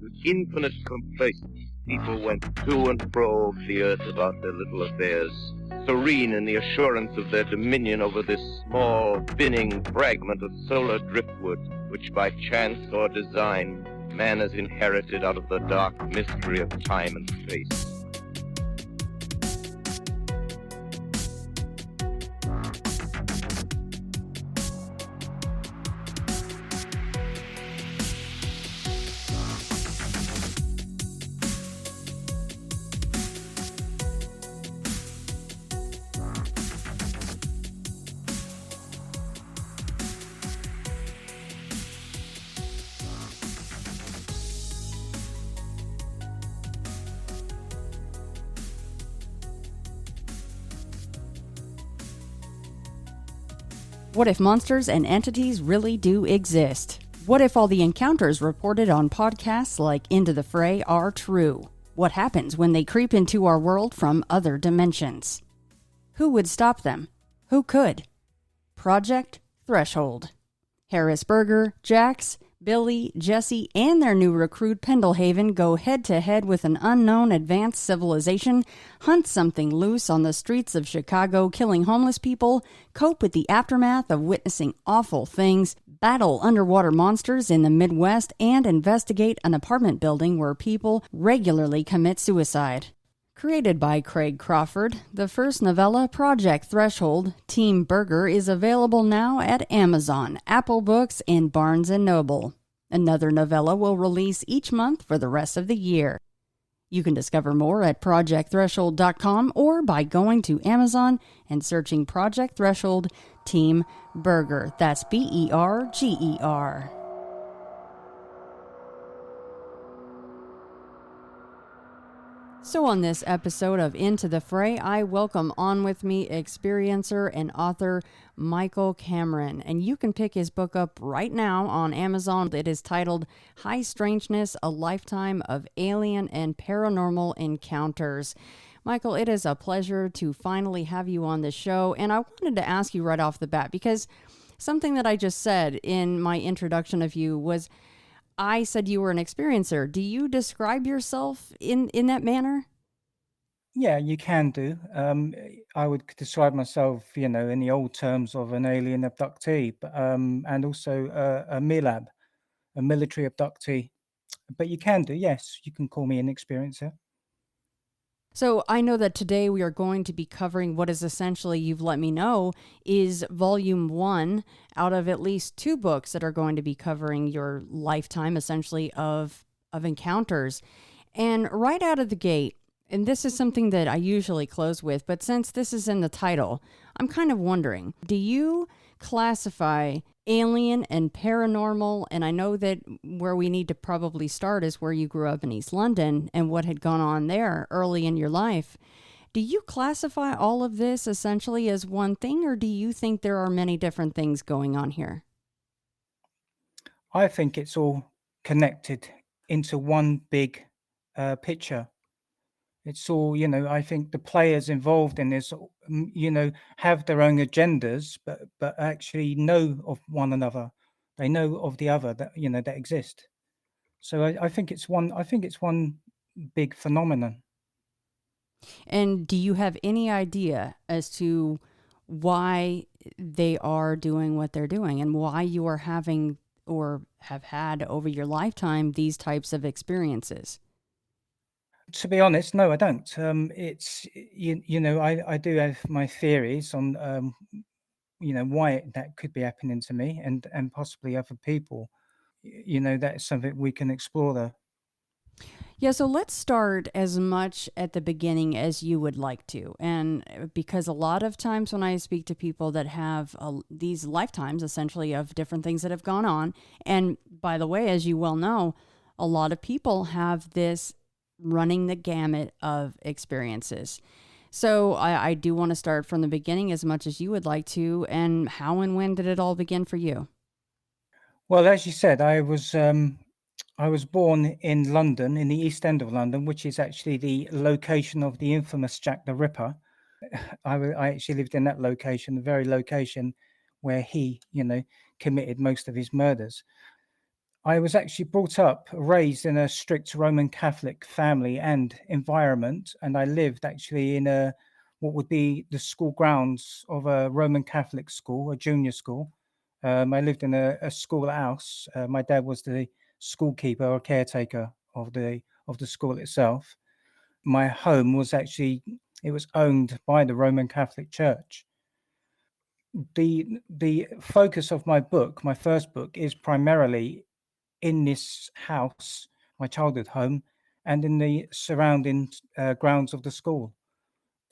With infinite complacence, people went to and fro over the earth about their little affairs, serene in the assurance of their dominion over this small, spinning fragment of solar driftwood, which by chance or design man has inherited out of the dark mystery of time and space. What if monsters and entities really do exist? What if all the encounters reported on podcasts like Into the Fray are true? What happens when they creep into our world from other dimensions? Who would stop them? Who could? Project Threshold. Harrisburger, Jax, Billy, Jesse, and their new recruit Pendelhaven go head-to-head with an unknown advanced civilization, hunt something loose on the streets of Chicago, killing homeless people, cope with the aftermath of witnessing awful things, battle underwater monsters in the Midwest, and investigate an apartment building where people regularly commit suicide. Created by Craig Crawford, the first novella, Project Threshold, Team Burger, is available now at Amazon, Apple Books, and Barnes & Noble. Another novella will release each month for the rest of the year. You can discover more at projectthreshold.com or by going to Amazon and searching Project Threshold Team Burger. That's Berger. So on this episode of Into the Fray, I welcome on with me experiencer and author Michael Kameron. And you can pick his book up right now on Amazon. It is titled High Strangeness, A Lifetime of Alien and Paranormal Encounters. Michael, it is a pleasure to finally have you on the show. And I wanted to ask you right off the bat, because something that I just said in my introduction of you was, I said you were an experiencer. Do you describe yourself in that manner? Yeah, you can do. I would describe myself, in the old terms of an alien abductee, but and also a MILAB, a military abductee. But you can do, yes, you can call me an experiencer. So I know that today we are going to be covering what is essentially, you've let me know, is volume 1 out of at least 2 books that are going to be covering your lifetime, essentially, of encounters. And right out of the gate, and this is something that I usually close with, but since this is in the title, I'm kind of wondering, do you classify alien and paranormal? And I know that where we need to probably start is where you grew up in East London and what had gone on there early in your life. Do you classify all of this essentially as one thing, or do you think there are many different things going on here? I think it's all connected into one big picture. It's all, I think the players involved in this, have their own agendas, but actually know of one another. They know of the other that, that exist. So I think it's one. I think it's one big phenomenon. And do you have any idea as to why they are doing what they're doing and why you are having or have had over your lifetime these types of experiences? To be honest, no, I don't. It's I do have my theories on why that could be happening to me and possibly other people. That's something we can explore though. Yeah, so let's start as much at the beginning as you would like to. And because a lot of times when I speak to people that have these lifetimes essentially of different things that have gone on, and by the way, as you well know, a lot of people have this running the gamut of experiences. So I do want to start from the beginning as much as you would like to. And how and when did it all begin for you? Well, as you said, I was born in London, in the East End of London, which is actually the location of the infamous Jack the Ripper. I actually lived in that location, the very location where he, committed most of his murders. I was actually brought up, raised in a strict Roman Catholic family and environment, and I lived actually in a what would be the school grounds of a Roman Catholic school, a junior school. I lived in a school house. My dad was the schoolkeeper or caretaker of the school itself. My home was actually it was owned by the Roman Catholic Church. The focus of my book, my first book, is primarily in this house, my childhood home, and in the surrounding grounds of the school.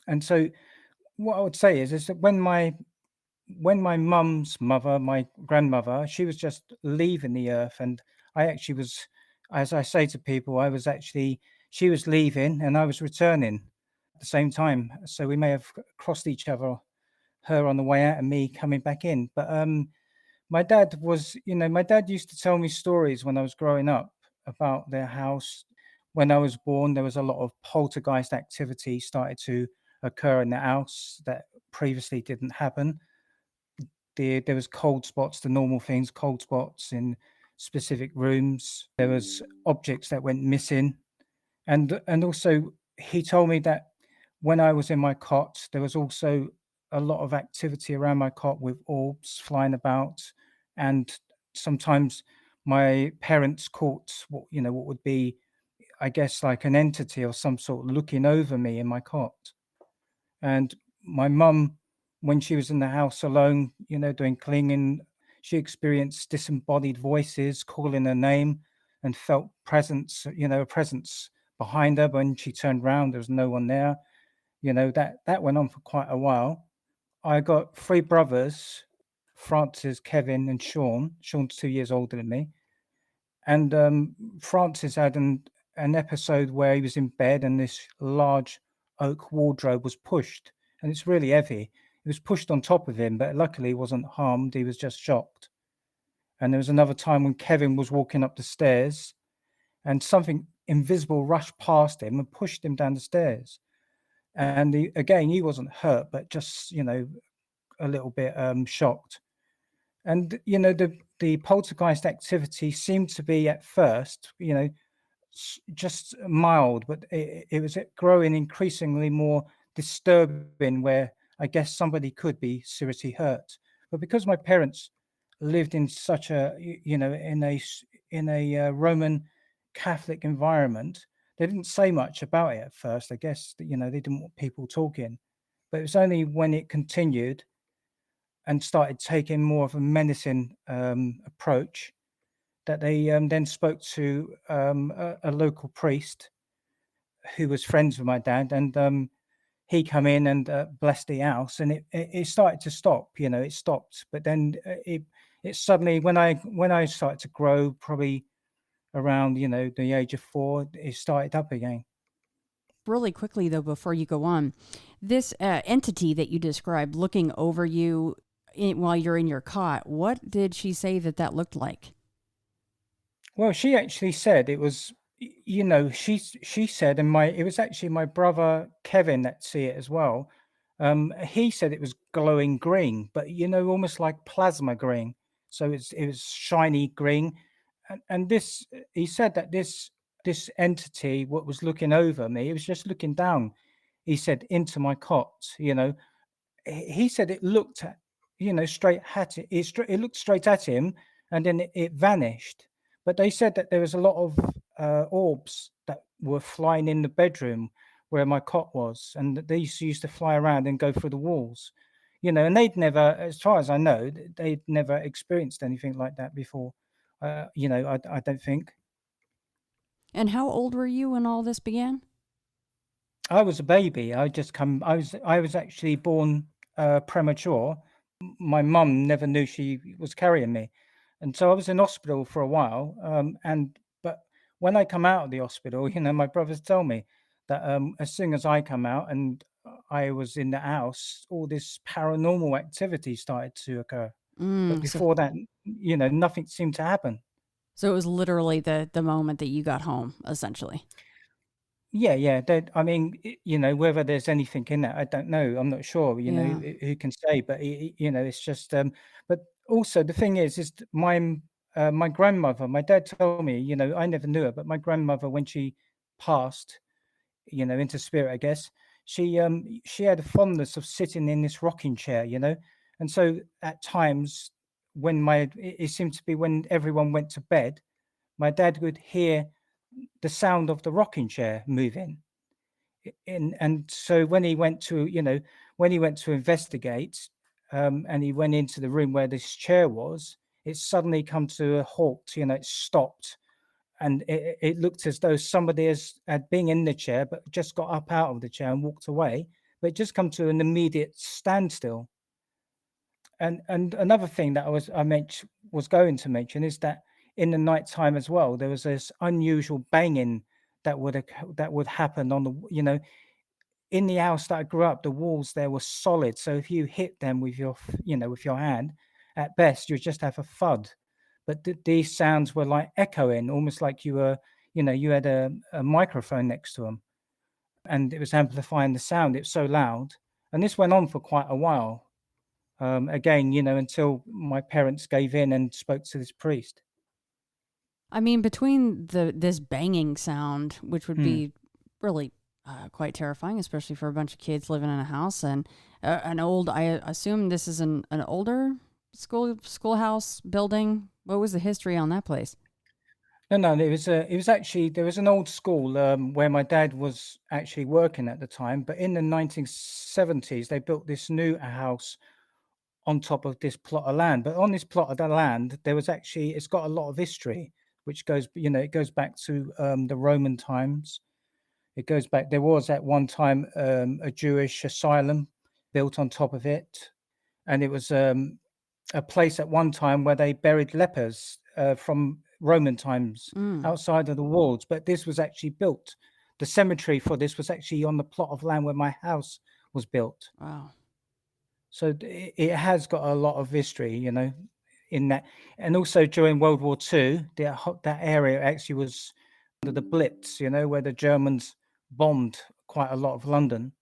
And so, what I would say is that when my mum's mother, my grandmother, she was just leaving the earth, and I actually was, as I say to people, I was actually she was leaving and I was returning at the same time. So we may have crossed each other, her on the way out and me coming back in. But my dad was, my dad used to tell me stories when I was growing up about their house. When I was born, there was a lot of poltergeist activity started to occur in the house that previously didn't happen. There was cold spots, the normal things, cold spots in specific rooms. There was objects that went missing, and also he told me that when I was in my cot, there was also a lot of activity around my cot with orbs flying about, and sometimes my parents caught what would be, I guess, like an entity or some sort looking over me in my cot. And my mum, when she was in the house alone, doing cleaning, she experienced disembodied voices calling her name and felt presence, a presence behind her. When she turned round, there was no one there. That went on for quite a while. I got three brothers, Francis, Kevin, and Sean. Sean's 2 years older than me. And Francis had an episode where he was in bed and this large oak wardrobe was pushed, and it's really heavy. It was pushed on top of him, but luckily he wasn't harmed. He was just shocked. And there was another time when Kevin was walking up the stairs and something invisible rushed past him and pushed him down the stairs. And again, he wasn't hurt, but just, a little bit shocked. And, the poltergeist activity seemed to be at first, just mild, but it was growing increasingly more disturbing, where I guess somebody could be seriously hurt. But because my parents lived in such a, in a Roman Catholic environment, they didn't say much about it at first. I guess that, they didn't want people talking. But it was only when it continued and started taking more of a menacing approach that they then spoke to a local priest who was friends with my dad, and he come in and blessed the house, and it started to stop. It stopped, but then it suddenly, when I started to grow, probably around the age of 4, it started up again. Really quickly, though, before you go on, this entity that you described looking over you while you're in your cot, what did she say that looked like? Well, she actually said it was, she said, and it was actually my brother Kevin that see it as well. He said it was glowing green, but almost like plasma green. So it was shiny green, and this he said that this entity, what was looking over me, it was just looking down. He said into my cot. He said it looked at, straight at it. It looked straight at him, and then it vanished. But they said that there was a lot of orbs that were flying in the bedroom where my cot was, and that these used to fly around and go through the walls. And they'd never, as far as I know, they'd never experienced anything like that before. I don't think. And how old were you when all this began? I was a baby. I was actually born premature. My mum never knew she was carrying me, and so I was in hospital for a while. But when I come out of the hospital, my brothers tell me that as soon as I come out and I was in the house, all this paranormal activity started to occur. But Mm, so, before that, nothing seemed to happen. so it was literally the moment that you got home, essentially. Yeah, yeah. I mean, whether there's anything in that, I don't know. I'm not sure. Yeah. Who can say? But it's just. But also, the thing is my my grandmother, my dad told me, I never knew her, but my grandmother, when she passed, into spirit, I guess, she had a fondness of sitting in this rocking chair, and so at times when it seemed to be when everyone went to bed, my dad would hear the sound of the rocking chair moving. And so when he went to investigate, and he went into the room where this chair was, it suddenly come to a halt. It stopped, and it looked as though somebody had been in the chair but just got up out of the chair and walked away, but it just come to an immediate standstill. And another thing that was going to mention is that in the night time as well, there was this unusual banging that would happen on in the house that I grew up. The walls there were solid, so if you hit them with with your hand, at best you just have a thud. But these sounds were like echoing, almost like you had a microphone next to them, and it was amplifying the sound. It's so loud, and this went on for quite a while. Again, until my parents gave in and spoke to this priest. I mean, between this banging sound, which would Hmm. be really quite terrifying, especially for a bunch of kids living in a house, and I assume this is an older schoolhouse building. What was the history on that place? No, it was actually there was an old school where my dad was actually working at the time, but in the 1970s they built this new house on top of this plot of land. But on this plot of the land, it's got a lot of history, which it goes back to the Roman times. It goes back. There was at one time a Jewish asylum built on top of it, and it was a place at one time where they buried lepers from Roman times Mm, outside of the walls. But this was actually built. The cemetery for this was actually on the plot of land where my house was built. wow. So it has got a lot of history, in that. And also during World War II, that area actually was under the Blitz, where the Germans bombed quite a lot of London.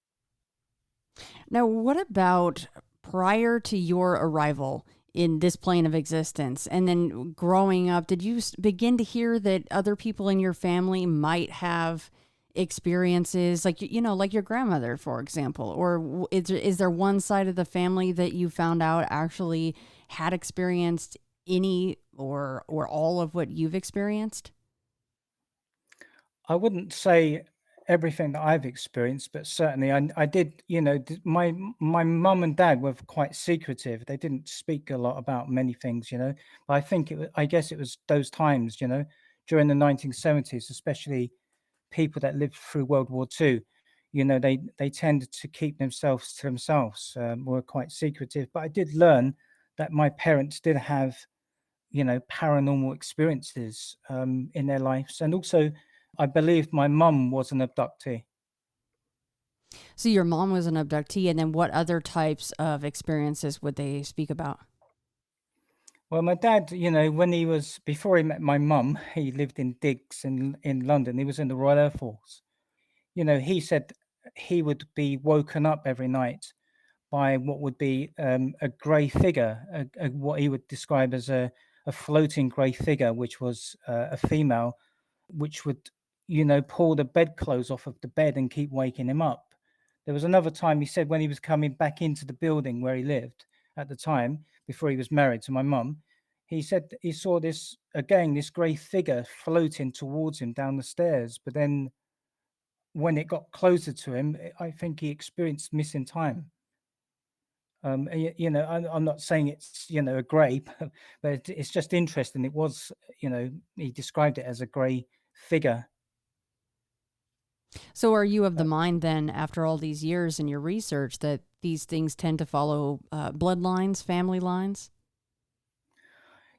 Now, what about prior to your arrival in this plane of existence, and then growing up? Did you begin to hear that other people in your family might have experiences, like like your grandmother, for example, or is there one side of the family that you found out actually had experienced any or all of what you've experienced? I wouldn't say everything that I've experienced, but certainly I did, my mum and dad were quite secretive. They didn't speak a lot about many things, but I guess it was those times, during the 1970s, especially people that lived through World War II, they tended to keep themselves to themselves, were quite secretive. But I did learn that my parents did have, paranormal experiences in their lives. And also, I believe my mum was an abductee. So your mom was an abductee, and then what other types of experiences would they speak about? Well, my dad, before he met my mum, he lived in digs in London. He was in the Royal Air Force. He said he would be woken up every night by what would be a grey figure, what he would describe as a floating grey figure, which was a female, which would, pull the bedclothes off of the bed and keep waking him up. There was another time he said when he was coming back into the building where he lived at the time, before he was married to my mum, he said that he saw this grey figure floating towards him down the stairs. But then when it got closer to him, I think he experienced missing time. I'm not saying it's a grey, but it's just interesting. It was, he described it as a grey figure. So, are you of the Uh, mind then, after all these years in your research, that these things tend to follow bloodlines, family lines?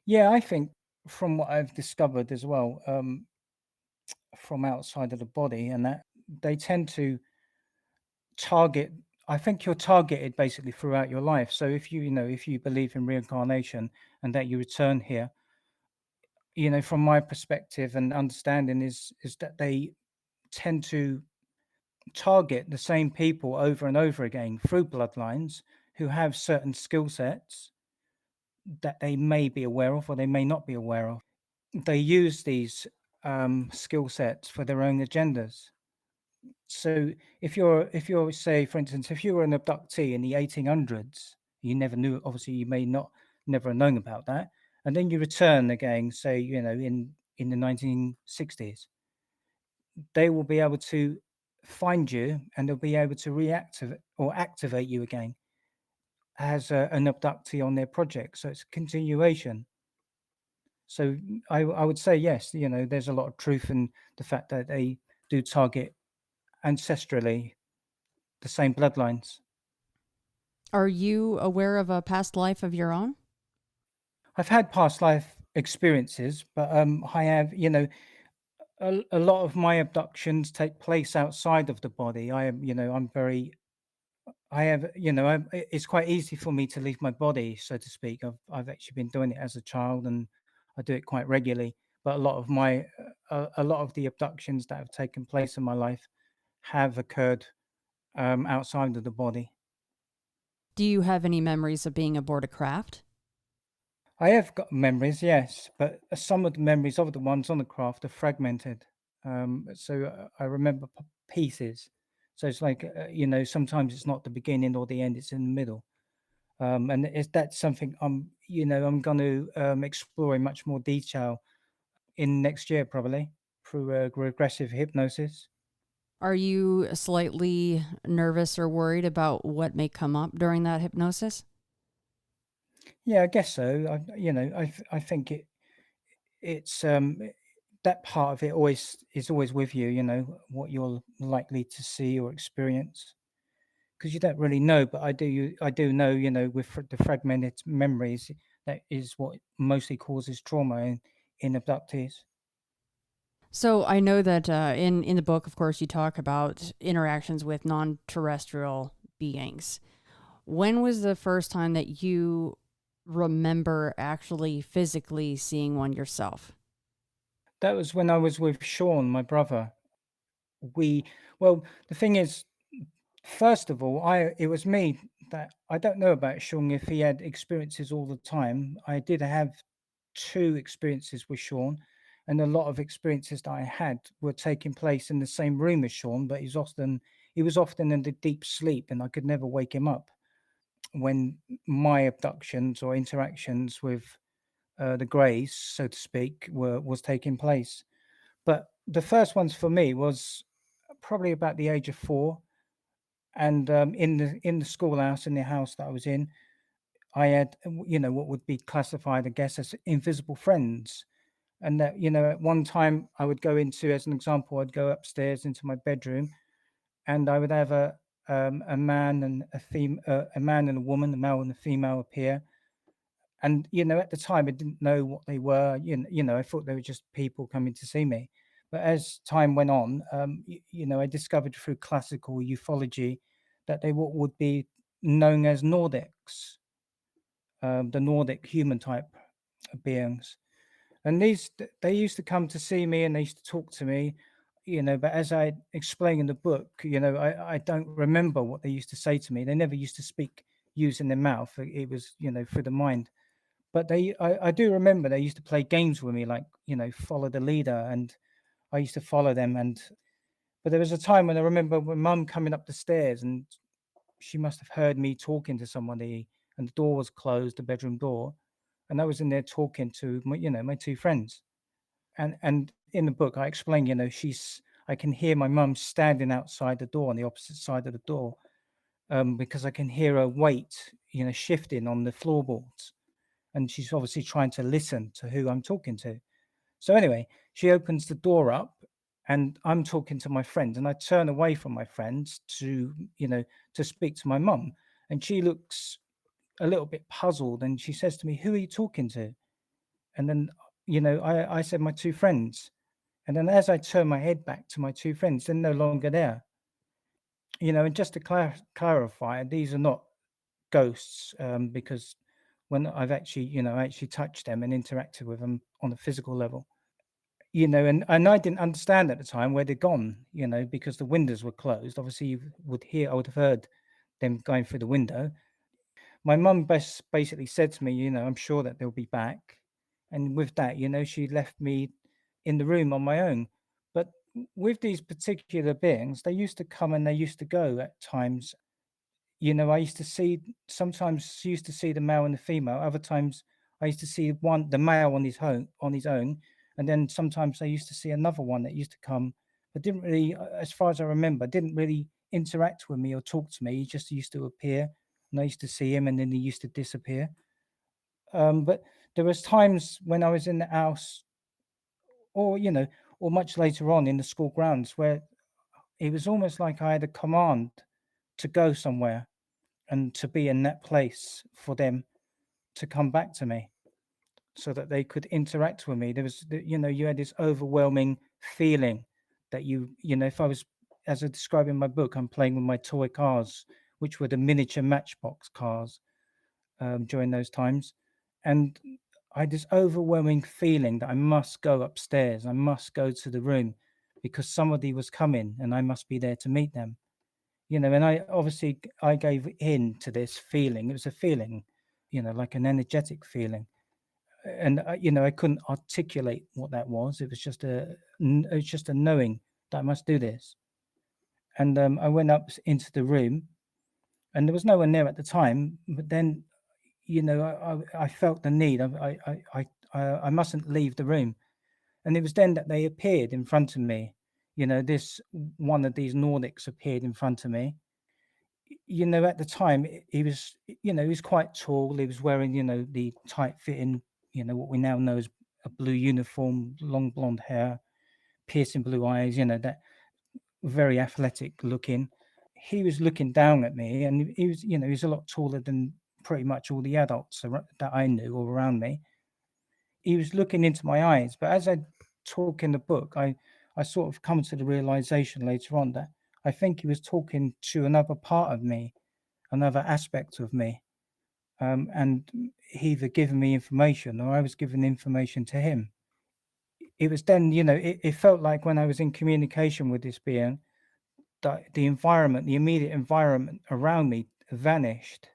yeah, I think from what I've discovered as well, from outside of the body, and that they tend to target. I think you're targeted basically throughout your life. So if you believe in reincarnation and that you return here, from my perspective and understanding is that they tend to target the same people over and over again through bloodlines who have certain skill sets that they may be aware of or they may not be aware of. They use these skill sets for their own agendas. So if you're say for instance, if you were an abductee in the 1800s, you never knew, obviously you may not never have known about that, and then you return again, say, in the 1960s, they will be able to find you and they'll be able to reactivate or activate you again as an abductee on their project. So it's a continuation. So I would say yes, there's a lot of truth in the fact that they do target ancestrally the same bloodlines. Are you aware of a past life of your own? I've had past life experiences, but I have, a lot of my abductions take place outside of the body. I am, I'm very, I have, it's quite easy for me to leave my body, so to speak. I've actually been doing it as a child, and I do it quite regularly. But a lot of the abductions that have taken place in my life have occurred outside of the body. Do you have any memories of being aboard a craft? I have got memories, yes, but some of the memories of the ones on the craft are fragmented. So I remember pieces. So it's like, sometimes it's not the beginning or the end; it's in the middle. And that's something I'm going to explore in much more detail in next year, probably through regressive hypnosis. Are you slightly nervous or worried about what may come up during that hypnosis? Yeah, I guess so. I think it's that part of it always is always with you. What you're likely to see or experience, because you don't really know. But I do know. With the fragmented memories, that is what mostly causes trauma in abductees. So I know that in the book, of course, you talk about interactions with non-terrestrial beings. When was the first time that you remember actually physically seeing one yourself? That was when I was with Sean, my brother. We well, the thing is, first of all, I it was me that I don't know about Sean if he had experiences all the time. I did have two experiences with Sean, and a lot of experiences that I had were taking place in the same room as Sean, but he was often in the deep sleep, and I could never wake him up when my abductions or interactions with the Greys, so to speak, was taking place. But the first ones for me was probably about the age of 4, and in the schoolhouse, in the house that I was in, I had what would be classified, I guess, as invisible friends. And that, at one time I would go into, as an example, I'd go upstairs into my bedroom, and I would have a man and a man and a woman, a male and a female, appear. And at the time I didn't know what they were. I thought they were just people coming to see me. But as time went on, I discovered through classical ufology that they would be known as Nordics, the Nordic human type beings. And they used to come to see me and they used to talk to me, but as I explain in the book, I don't remember what they used to say to me. They never used to speak using their mouth. It was, through the mind. But I do remember they used to play games with me, like, follow the leader, and I used to follow them. But there was a time when I remember my mum coming up the stairs, and she must have heard me talking to somebody, and the door was closed, the bedroom door, and I was in there talking to my two friends. And in the book, I explain, I can hear my mum standing outside the door on the opposite side of the door, because I can hear her weight, shifting on the floorboards, and she's obviously trying to listen to who I'm talking to. So anyway, she opens the door up, and I'm talking to my friend, and I turn away from my friends to speak to my mum, and she looks a little bit puzzled, and she says to me, "Who are you talking to?" And then, I said, "My two friends." And then as I turn my head back to my two friends, they're no longer there. And just to clarify, these are not ghosts, because when I've actually, I actually touched them and interacted with them on a physical level, and I didn't understand at the time where they'd gone, because the windows were closed. Obviously, I would have heard them going through the window. my mum basically said to me, I'm sure that they'll be back. And with that, she left me in the room on my own. But with these particular beings, they used to come and they used to go at times. I used to see, sometimes used to see the male and the female. Other times I used to see the male on his own, and then sometimes I used to see another one that used to come, but didn't really, as far as I remember, didn't really interact with me or talk to me. He just used to appear, and I used to see him, and then he used to disappear. But there was times when I was in the house, or or much later on in the school grounds, where it was almost like I had a command to go somewhere and to be in that place for them to come back to me so that they could interact with me. There was, you had this overwhelming feeling that if I was, as I describe in my book, I'm playing with my toy cars, which were the miniature Matchbox cars during those times. And I had this overwhelming feeling that I must go upstairs. I must go to the room because somebody was coming and I must be there to meet them. And I gave in to this feeling. It was a feeling, like an energetic feeling, and I couldn't articulate what that was. It was just a knowing that I must do this. And I went up into the room, and there was no one there at the time. But then, I felt the need. I mustn't leave the room, and it was then that they appeared in front of me. This one of these Nordics appeared in front of me. At the time, he was, he was quite tall. He was wearing, the tight fitting, what we now know as a blue uniform, long blonde hair, piercing blue eyes, that very athletic looking. He was looking down at me, and he was, he was a lot taller than pretty much all the adults that I knew all around me. He was looking into my eyes, but as I talk in the book, I sort of come to the realization later on that I think he was talking to another part of me, another aspect of me, and he either given me information or I was giving information to him. It was then, it felt like when I was in communication with this being, that the environment, the immediate environment around me vanished,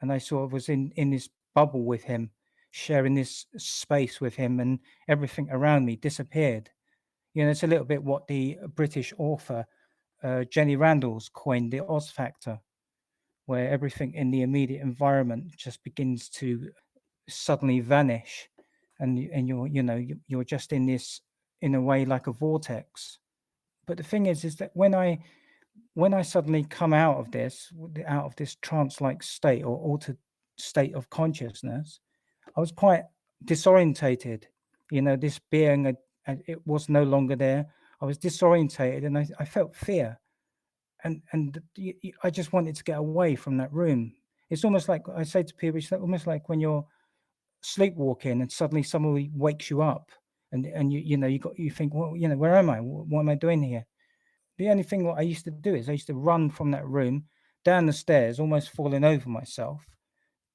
and I sort of was in this bubble with him, sharing this space with him, and everything around me disappeared. It's a little bit what the British author Jenny Randalls coined the Oz factor, where everything in the immediate environment just begins to suddenly vanish, and you're just in this, in a way, like a vortex. But the thing is that when I suddenly come out of this trance-like state or altered state of consciousness, I was quite disorientated. This being, it was no longer there. I was disorientated, and I felt fear, and I just wanted to get away from that room. It's almost like I say to people, it's almost like when you're sleepwalking and suddenly somebody wakes you up, and you think, well, where am I? What am I doing here? The only thing what I used to do is I used to run from that room down the stairs, almost falling over myself,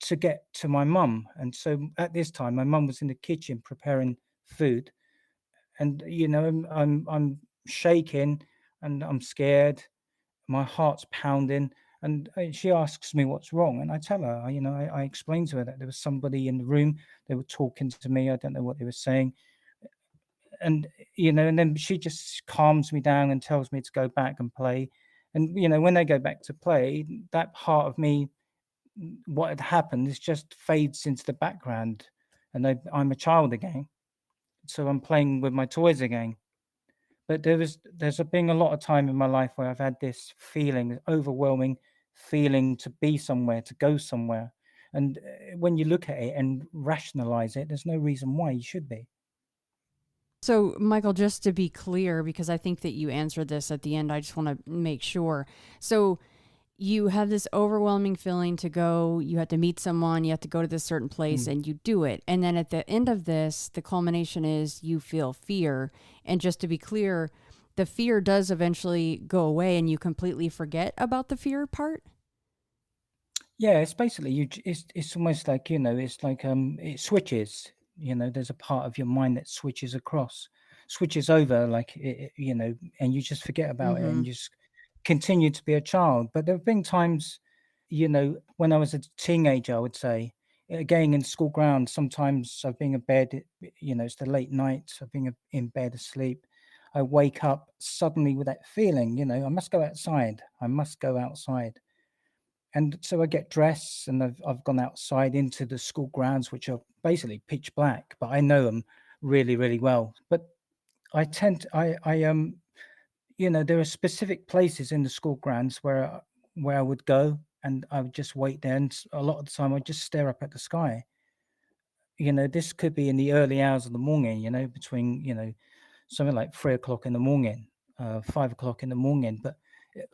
to get to my mum. And so at this time, my mum was in the kitchen preparing food, and I'm shaking, and I'm scared. My heart's pounding, and she asks me what's wrong, and I tell her, I explained to her that there was somebody in the room. They were talking to me. I don't know what they were saying, and and then she just calms me down and tells me to go back and play. And when I go back to play, that part of me, what had happened, is just fades into the background, and I'm a child again. So I'm playing with my toys again. But there's been a lot of time in my life where I've had this feeling, overwhelming feeling to be somewhere, to go somewhere. And when you look at it and rationalize it, there's no reason why you should be. So, Michael, just to be clear, because I think that you answered this at the end, I just want to make sure. So, you have this overwhelming feeling to go, you have to meet someone, you have to go to this certain place, and you do it. And then at the end of this, the culmination is you feel fear. And just to be clear, the fear does eventually go away and you completely forget about the fear part. Yeah, it's basically it's almost like, it's like it switches. There's a part of your mind that switches over, like and you just forget about it, Mm-hmm. and you just continue to be a child. But there have been times, when I was a teenager, I would say, again in school grounds, sometimes I've been in bed, it's the late nights, I've been in bed asleep. I wake up suddenly with that feeling, I must go outside. I must go outside. And so I get dressed and I've gone outside into the school grounds, which are basically pitch black, but I know them really, really well. But I tend to, there are specific places in the school grounds where I would go and I would just wait there. And a lot of the time I'd just stare up at the sky. This could be in the early hours of the morning, between, something like 3 o'clock in the morning, 5 o'clock in the morning. But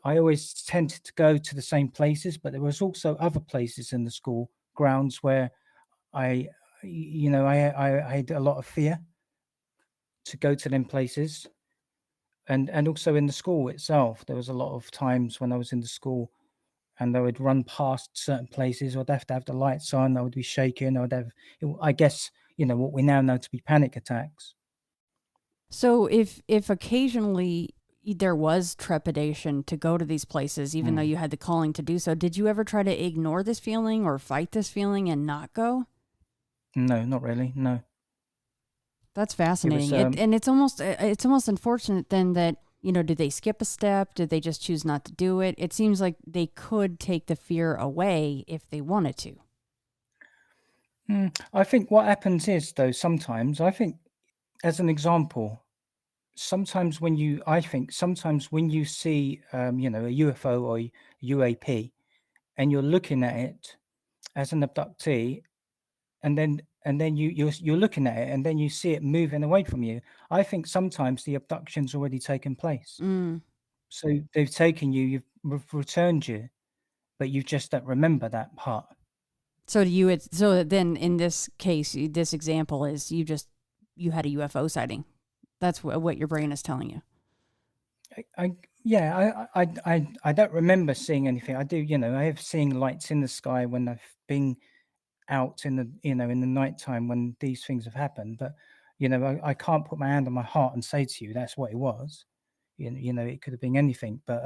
I always tended to go to the same places, but there was also other places in the school grounds where I, I had a lot of fear to go to them places. And also in the school itself, there was a lot of times when I was in the school and I would run past certain places, or I'd have to have the lights on, I would be shaking, I would have, I guess, what we now know to be panic attacks. So if occasionally there was trepidation to go to these places, even though you had the calling to do so, did you ever try to ignore this feeling or fight this feeling and not go? No, not really. No. That's It was, fascinating. And it's almost unfortunate then that, did they skip a step? Did they just choose not to do it? It seems like they could take the fear away if they wanted to. I think what happens is, though, sometimes, I think, as an example, sometimes when you see, a UFO or UAP, and you're looking at it as an abductee, and then you're looking at it, and then you see it moving away from you. I think sometimes the abduction's already taken place. So they've taken you, you've returned you, but you just don't remember that part. So so then in this case, this example is you had a UFO sighting. That's what your brain is telling you. I don't remember seeing anything. I do, I have seen lights in the sky when I've been out in the in the nighttime when these things have happened. But I can't put my hand on my heart and say to you that's what it was. It could have been anything. But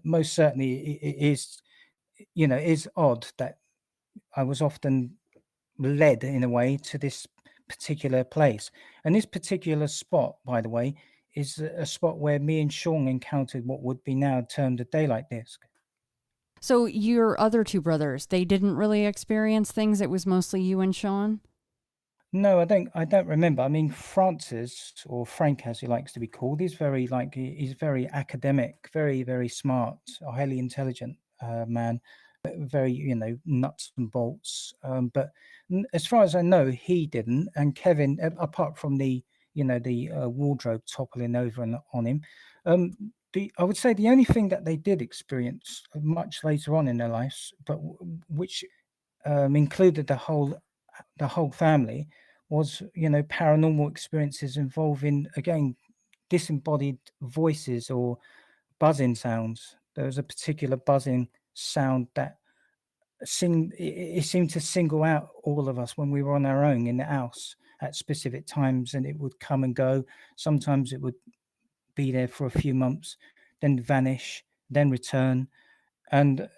most certainly it is. It is odd that I was often led in a way to this particular place. And this particular spot, by the way, is a spot where me and Sean encountered what would be now termed a daylight disc. So your other two brothers, they didn't really experience things. It was mostly you and Sean? No, I don't remember. I mean, Francis, or Frank as he likes to be called, he's very academic, very, very smart, a highly intelligent man, very, nuts and bolts. But as far as I know, he didn't. And Kevin, apart from the wardrobe toppling over on him, I would say the only thing that they did experience much later on in their lives, but which included the whole family, was paranormal experiences involving, again, disembodied voices or buzzing sounds. There was a particular buzzing sound that it seemed to single out all of us when we were on our own in the house at specific times, and it would come and go. Sometimes it would be there for a few months, then vanish, then return. And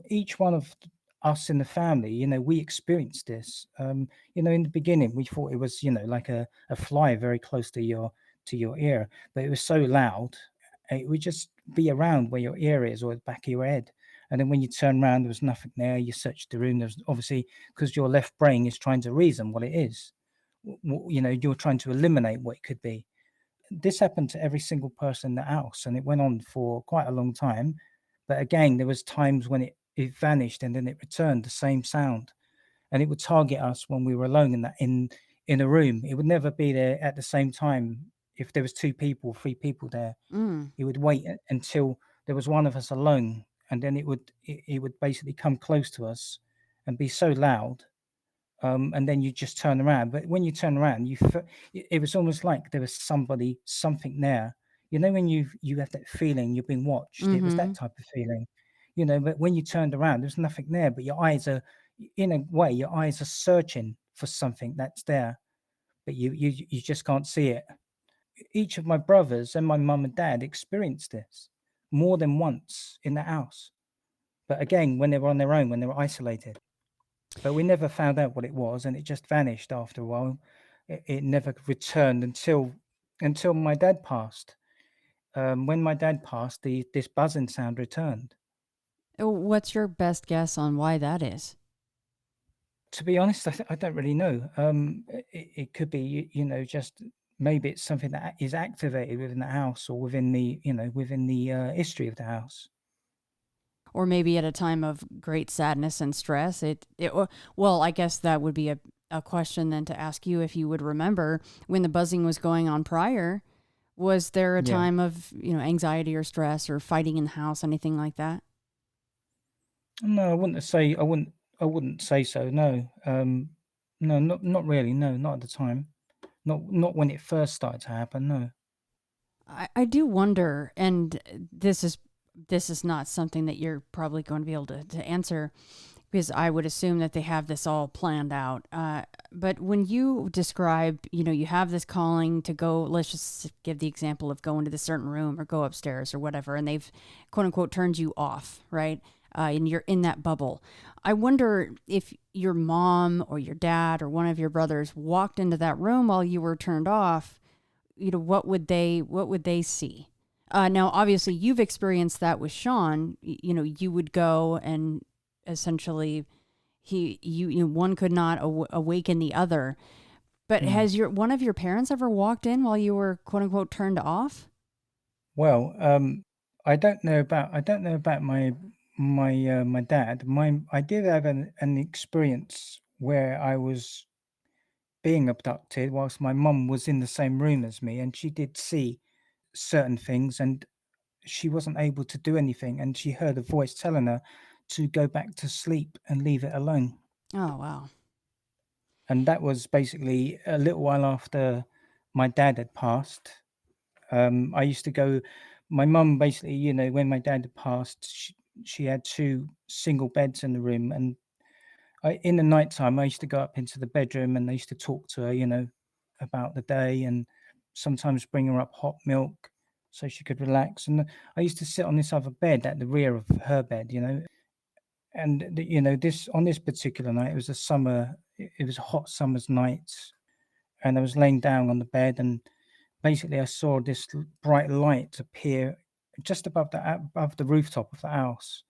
each one of us in the family, we experienced this. In the beginning, we thought it was, like a fly very close to your ear, but it was so loud, it would just be around where your ear is or the back of your head. And then when you turn around, there was nothing there. You searched the room. There's obviously, because your left brain is trying to reason what it is. You're trying to eliminate what it could be. This happened to every single person in the house, and it went on for quite a long time. But again, there was times when it vanished and then it returned, the same sound, and it would target us when we were alone in a room. It would never be there at the same time. If there was 2 people, 3 people there, it would wait until there was one of us alone, and then it would basically come close to us and be so loud, and then you just turn around. But when you turn around, it was almost like there was something there. When you have that feeling you're being watched. It was that type of feeling. But when you turned around, there's nothing there. But your eyes are, in a way, your eyes are searching for something that's there, but you just can't see it. Each of my brothers and my mum and dad experienced this more than once in the house. But again, when they were on their own, when they were isolated. But we never found out what it was, and it just vanished after a while. It never returned until my dad passed. When my dad passed, this buzzing sound returned. What's your best guess on why that is? To be honest, I don't really know. It could be, just maybe it's something that is activated within the house or within the history of the house. Or maybe at a time of great sadness and stress. Well, I guess that would be a question then to ask you if you would remember when the buzzing was going on prior. Was there a Yeah. time of anxiety or stress or fighting in the house, anything like that? No, I wouldn't say so. No. No, not really. No, not at the time. Not when it first started to happen. No. I do wonder, and this is not something that you're probably going to be able to answer, because I would assume that they have this all planned out. But when you describe, you have this calling to go, let's just give the example of go into this certain room or go upstairs or whatever, and they've quote unquote turned you off, right? And you're in that bubble. I wonder if your mom or your dad or one of your brothers walked into that room while you were turned off. What would they see? Now, obviously, you've experienced that with Sean. You would go and essentially one could not awaken the other. But has one of your parents ever walked in while you were quote unquote turned off? Well, I don't know about my dad. I did have an experience where I was being abducted whilst my mum was in the same room as me, and she did see certain things, and she wasn't able to do anything, and she heard a voice telling her to go back to sleep and leave it alone. Oh, wow. And that was basically a little while after my dad had passed. I used to go. My mum basically, when my dad had passed, she had two single beds in the room, and in the nighttime, I used to go up into the bedroom and I used to talk to her, about the day, and sometimes bring her up hot milk so she could relax. And I used to sit on this other bed at the rear of her bed, and this on this particular night, it was it was a hot summer's night, and I was laying down on the bed, and basically I saw this bright light appear just above the rooftop of the house.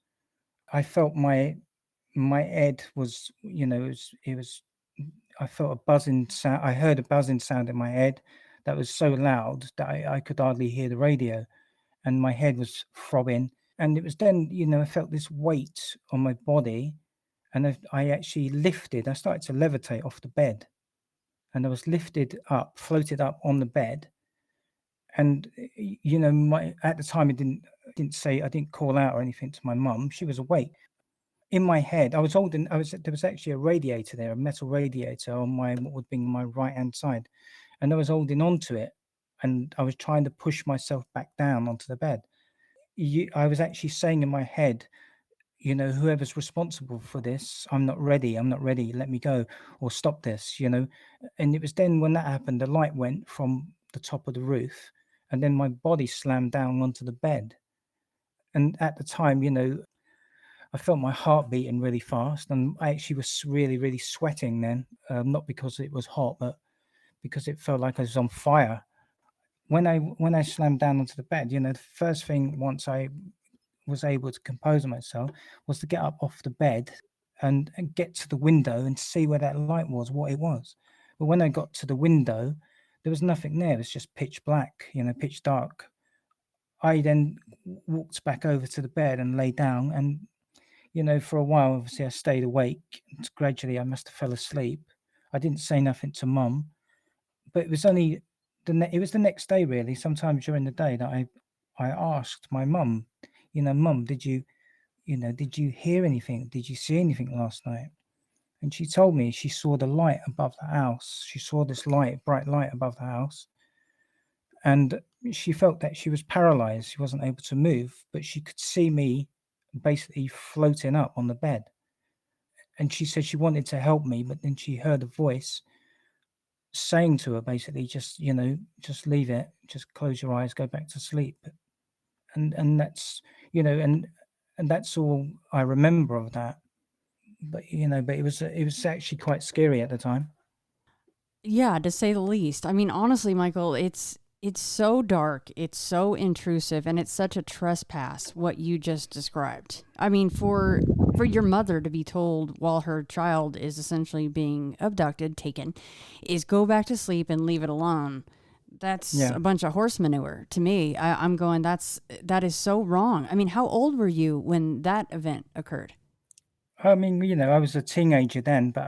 I felt my head was, it was I felt a buzzing sound. I heard a buzzing sound in my head that was so loud that I could hardly hear the radio, and my head was throbbing. And it was then, I felt this weight on my body, and I actually lifted. I started to levitate off the bed, and I was lifted up, floated up on the bed. And my at the time, I didn't call out or anything to my mum. She was awake. In my head, there was actually a radiator there, a metal radiator on what would be my right hand side, and I was holding on to it, and I was trying to push myself back down onto the bed. I was actually saying in my head, whoever's responsible for this, I'm not ready. I'm not ready. Let me go, or stop this. And it was then when that happened, the light went from the top of the roof, and then my body slammed down onto the bed. And at the time, I felt my heart beating really fast, and I actually was really, really sweating then. Not because it was hot, but because it felt like I was on fire. When I slammed down onto the bed, the first thing once I was able to compose myself was to get up off the bed and get to the window and see where that light was, what it was. But when I got to the window, there was nothing there. It was just pitch black, pitch dark. I then walked back over to the bed and lay down, and for a while, obviously, I stayed awake. Gradually, I must have fell asleep. I didn't say nothing to mum, but it was only it was the next day, really. Sometime during the day, that I asked my mum, mum, did you hear anything? Did you see anything last night? And she told me she saw the light above the house. She saw this bright light above the house, and she felt that she was paralyzed. She wasn't able to move, but she could see me basically floating up on the bed. And she said she wanted to help me, but then she heard a voice saying to her basically, just leave it, just close your eyes, go back to sleep. And that's, and and that's all I remember of that. But but it was actually quite scary at the time. Yeah, to say the least. I mean, honestly, Michael, it's so dark, it's so intrusive, and it's such a trespass what you just described. I mean, for your mother to be told while her child is essentially being abducted, taken, is go back to sleep and leave it alone. That's Yeah. a bunch of horse manure to me. I'm going. That is so wrong. I mean, how old were you when that event occurred? I mean, I was a teenager then, but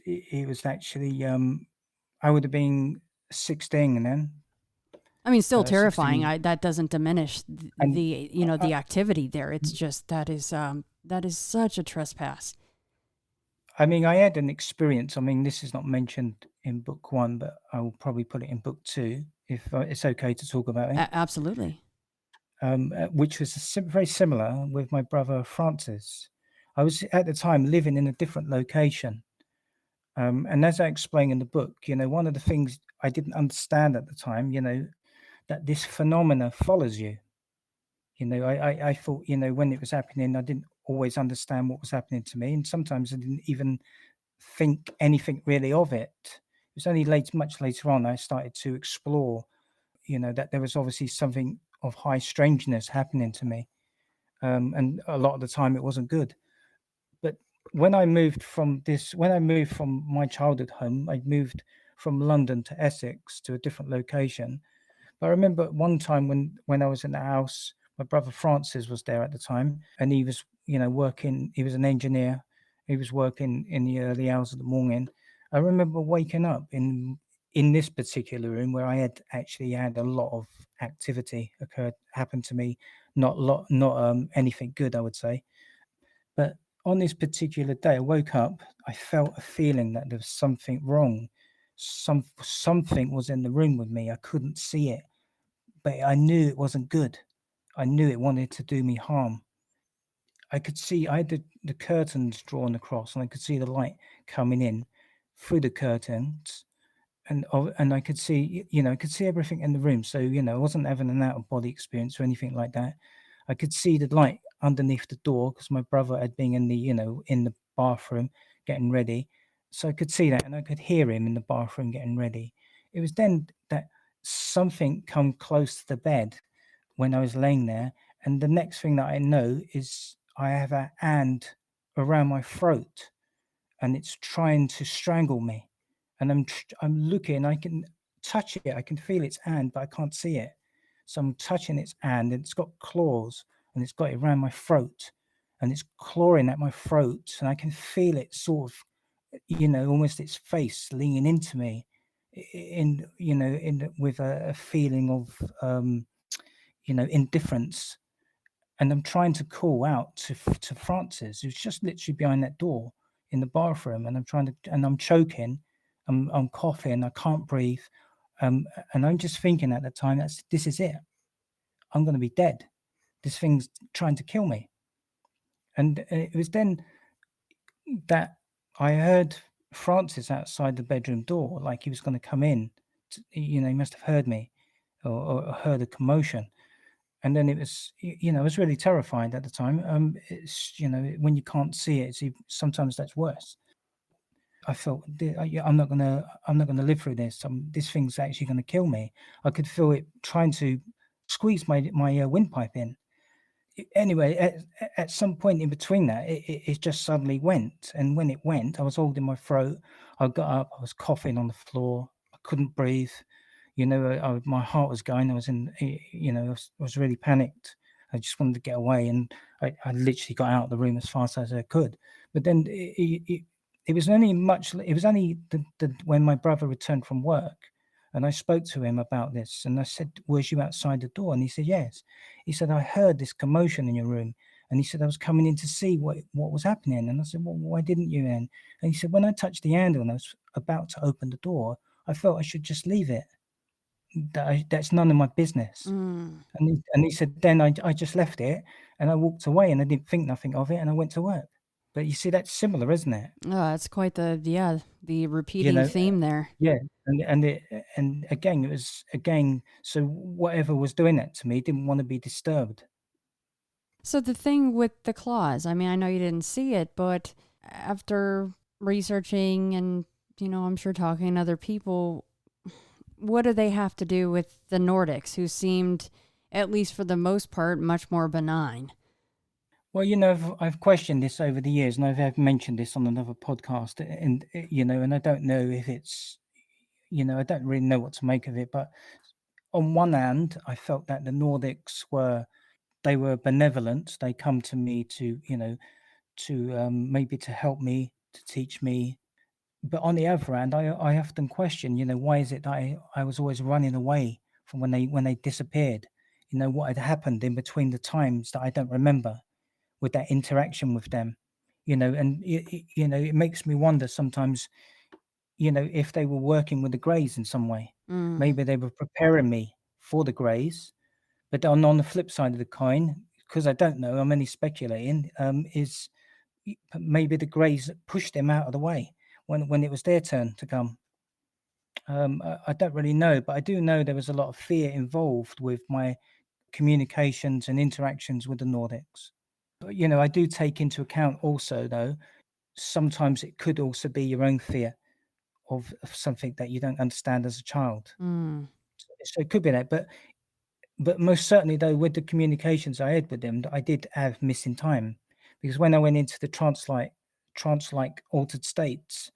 it was actually, I would have been 16 then, I mean, still terrifying. 16. That doesn't diminish And the I, the activity there. It's just that is such a trespass. I mean, I had an experience. I mean, this is not mentioned in book one, but I will probably put it in book two if it's okay to talk about it. Absolutely. Which was very similar with my brother Francis. I was at the time living in a different location. And as I explain in the book, one of the things I didn't understand at the time, that this phenomena follows you. I thought, when it was happening, I didn't always understand what was happening to me. And sometimes I didn't even think anything really of it. It was only much later on, I started to explore, that there was obviously something of high strangeness happening to me. And a lot of the time it wasn't good. But when I moved from my childhood home, I moved from London to Essex to a different location. But I remember one time when I was in the house, my brother Francis was there at the time, and he was, working. He was an engineer. He was working in the early hours of the morning. I remember waking up in this particular room where I had actually had a lot of activity happened to me. Not anything good, I would say. But on this particular day, I woke up. I felt a feeling that there was something wrong. Something was in the room with me. I couldn't see it, but I knew it wasn't good. I knew it wanted to do me harm. I could see I had the curtains drawn across, and I could see the light coming in through the curtains, and I could see, I could see everything in the room. So, I wasn't having an out of body experience or anything like that. I could see the light underneath the door because my brother had been in the bathroom getting ready. So I could see that, and I could hear him in the bathroom getting ready. It was then that something come close to the bed when I was laying there, and the next thing that I know is I have a hand around my throat, and it's trying to strangle me. And I'm looking, I can touch it, I can feel its hand, but I can't see it. So I'm touching its hand, and it's got claws, and it's got it around my throat, and it's clawing at my throat, and I can feel it sort of, almost its face leaning into me, with a feeling of, indifference. And I'm trying to call out to Francis, who's just literally behind that door in the bathroom, and I'm choking, I'm coughing, I can't breathe, and I'm just thinking at the time, this is it. I'm going to be dead. This thing's trying to kill me. And it was then that I heard Francis outside the bedroom door, like he was going to come in. He must have heard me, or heard a commotion. And then it was, I was really terrified at the time. It's, when you can't see it, sometimes that's worse. I felt I'm not gonna live through this. This thing's actually gonna kill me. I could feel it trying to squeeze my windpipe in. Anyway, at some point in between that, it just suddenly went. And when it went, I was holding my throat. I got up. I was coughing on the floor. I couldn't breathe. My heart was going. I was I was really panicked. I just wanted to get away, and I literally got out of the room as fast as I could. But then it was only when my brother returned from work, and I spoke to him about this, and I said, "Was you outside the door?" And he said, "Yes." He said, "I heard this commotion in your room." And he said, "I was coming in to see what was happening." And I said, "Well, why didn't you then?" And he said, "When I touched the handle and I was about to open the door, I felt I should just leave it. That's none of my business." Mm. And he said, "Then I just left it, and I walked away, and I didn't think nothing of it, and I went to work." But you see, that's similar, isn't it? Oh, that's quite the You repeating know, theme there. yeah. And again, it was again. So whatever was doing that to me didn't want to be disturbed. So the thing with the claws, I mean, I know you didn't see it, but after researching and, I'm sure talking to other people, what do they have to do with the Nordics, who seemed, at least for the most part, much more benign? Well, I've questioned this over the years, and I've mentioned this on another podcast, and and I don't know if it's, I don't really know what to make of it. But on one hand, I felt that the Nordics they were benevolent. They come to me to, to maybe to help me, to teach me. But on the other hand, I often question, why is it that I was always running away from when they disappeared? What had happened in between the times that I don't remember with that interaction with them, and it makes me wonder sometimes, if they were working with the Greys in some way. Mm. Maybe they were preparing me for the Greys. But on the flip side of the coin, because I don't know, I'm only speculating, is maybe the Greys pushed them out of the way when it was their turn to come. I don't really know, but I do know there was a lot of fear involved with my communications and interactions with the Nordics. But, I do take into account also, though, sometimes it could also be your own fear of something that you don't understand as a child. Mm. So it could be that, but most certainly though, with the communications I had with them, I did have missing time, because when I went into the trance-like altered states,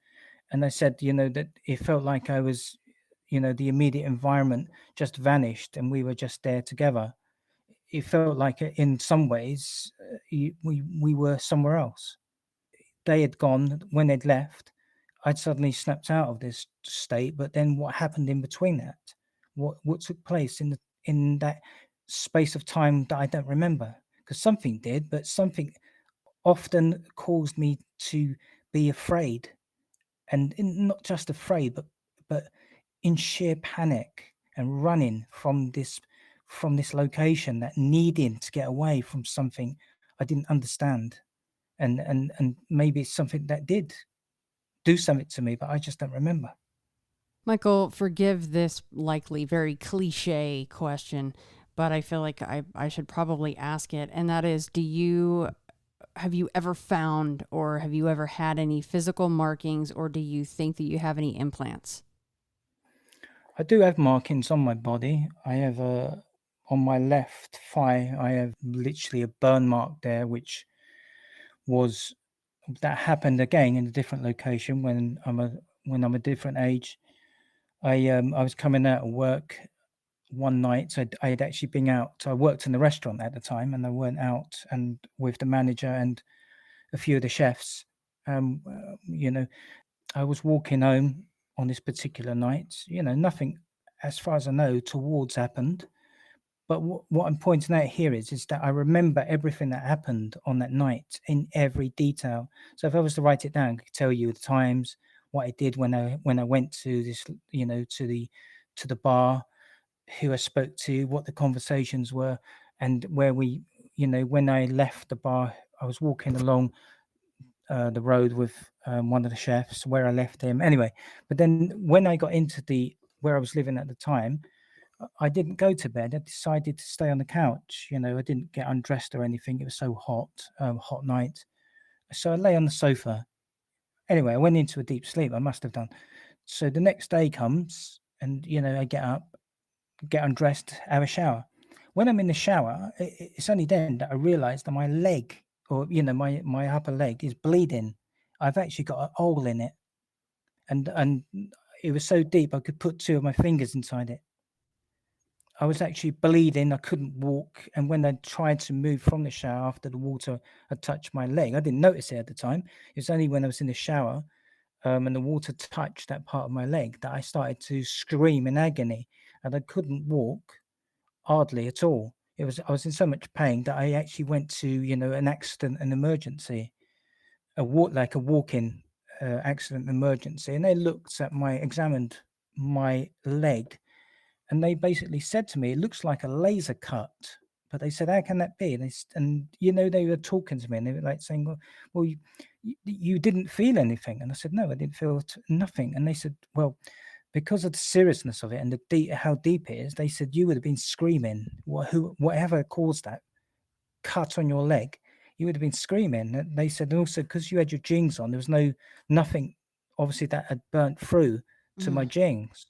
and I said, that it felt like I was, the immediate environment just vanished and we were just there together. It felt like in some ways we were somewhere else. They had gone. When they'd left, I'd suddenly snapped out of this state. But then what happened in between that? What took place in that space of time that I don't remember? Because something did, but something often caused me to be afraid, and not just afraid, but in sheer panic and running from this location, that needing to get away from something I didn't understand, and maybe it's something that did do something to me, but I just don't remember. Michael, forgive this likely very cliche question, but I feel like I should probably ask it. And that is, have you ever found or have you ever had any physical markings, or do you think that you have any implants? I do have markings on my body. I have on my left thigh, I have literally a burn mark there, which was that happened again in a different location when I'm a different age. I was coming out of work one night. So I had actually been out. So I worked in the restaurant at the time, and I went out and with the manager and a few of the chefs. You know, I was walking home on this particular night. Nothing, as far as I know, towards happened. But what I'm pointing out here is that I remember everything that happened on that night in every detail. So if I was to write it down, I could tell you the times, what I did when I went to this, to the bar, who I spoke to, what the conversations were, and where when I left the bar, I was walking along the road with one of the chefs where I left him. Anyway, but then when I got into the where I was living at the time, I didn't go to bed. I decided to stay on the couch. I didn't get undressed or anything. It was so hot, hot night. So I lay on the sofa. Anyway, I went into a deep sleep. I must have done. So the next day comes, and I get up, get undressed, have a shower. When I'm in the shower, it's only then that I realise that my leg, or my upper leg, is bleeding. I've actually got a hole in it, and it was so deep I could put two of my fingers inside it. I was actually bleeding. I couldn't walk. And when I tried to move from the shower after the water had touched my leg, I didn't notice it at the time. It was only when I was in the shower and the water touched that part of my leg that I started to scream in agony. And I couldn't walk hardly at all. I was in so much pain that I actually went to, an accident and emergency, like a walk-in accident emergency. And they examined my leg, and they basically said to me, "It looks like a laser cut." But they said, "How can that be?" And they were talking to me, and they were like saying, "Well, you didn't feel anything." And I said, "No, I didn't feel nothing." And they said, "Well, because of the seriousness of it and how deep it is," they said, "You would have been screaming. Whatever caused that cut on your leg, you would have been screaming. And they said, and also because you had your jeans on, there was nothing obviously that had burnt through to my jeans.